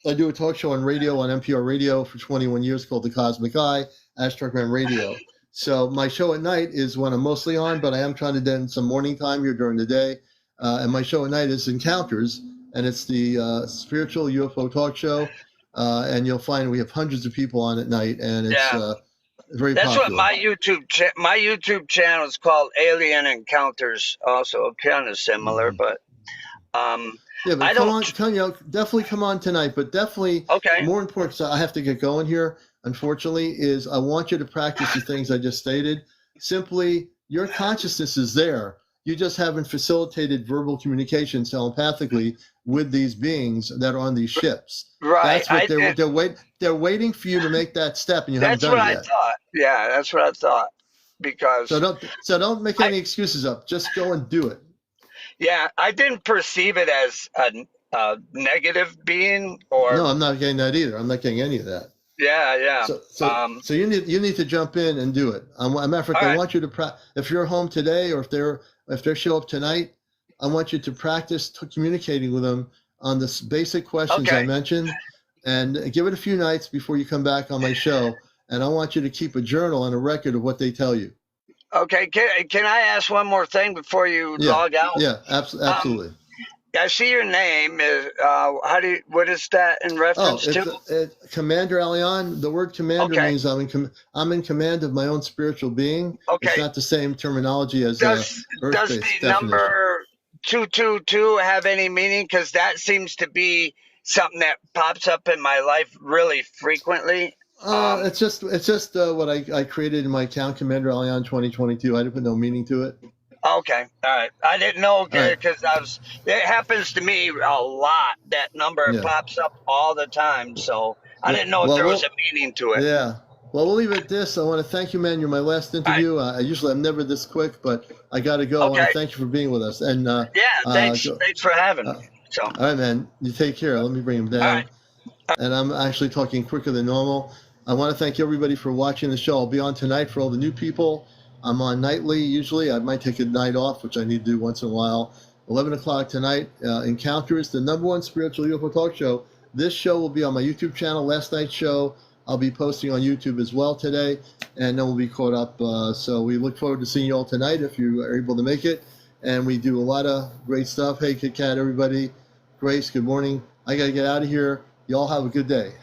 I do a talk show on radio, on NPR radio for 21 years called The Cosmic Eye, Ashtar Radio. So my show at night is when I'm mostly on, but I am trying to do some morning time here during the day. And my show at night is Encounters, and it's the Spiritual UFO Talk Show. And you'll find we have hundreds of people on at night, and it's Yeah. very That's what popular. my YouTube channel is called, Alien Encounters. Also, kind of similar, but Yeah, but I come don't. on, definitely come on tonight. But definitely, Okay. more important, because I have to get going here, unfortunately, is I want you to practice the things I just stated. Simply, your consciousness is there. You just haven't facilitated verbal communication telepathically with these beings that are on these ships. Right. That's what they're waiting for you to make that step, and you haven't That's done what it I yet. thought. Yeah, that's what I thought. Because So don't make any excuses up. Just go and do it. yeah, I didn't perceive it as a negative being, or No, I'm not getting that either. I'm not getting any of that. yeah. So you need to jump in and do it. As a matter of fact, All I right. want you to if you're home today, or if they show up tonight, I want you to practice communicating with them on the basic questions I Okay. mentioned, and give it a few nights before you come back on my show. And I want you to keep a journal and a record of what they tell you. Okay. Can I ask one more thing before you Yeah, log out? yeah, absolutely. I see your name is what is that in Oh, reference to? it's CmdrAleon. The word commander Okay. means I'm in command of my own spiritual being. It's Okay. not the same terminology as Does Earth-based the definition. number 222 have any meaning? Because that seems to be something that pops up in my life really frequently. It's just what I created in my account, CmdrAleon 2022. I didn't put no meaning to it. Okay, all right. I didn't know All right. because it happens to me a lot. That number Yeah. pops up all the time, so I Yeah. didn't know if Well, there was a meaning to it. Yeah. Well, we'll leave it at this. I want to thank you, man. You're my last interview. I'm never this quick, but I got to go. I want Okay. to thank you for being with us. And Thanks for having me. So, all right, man. You take care. Let me bring him down. all right. And I'm actually talking quicker than normal. I want to thank everybody for watching the show. I'll be on tonight for all the new people. I'm on nightly usually. I might take a night off, which I need to do once in a while. 11 o'clock tonight. Encounters, the #1 spiritual UFO talk show. This show will be on my YouTube channel. Last night's show I'll be posting on YouTube as well today, and then we'll be caught up. So we look forward to seeing you all tonight if you are able to make it. And we do a lot of great stuff. Hey, Kit Kat, everybody. Grace, good morning. I got to get out of here. Y'all have a good day.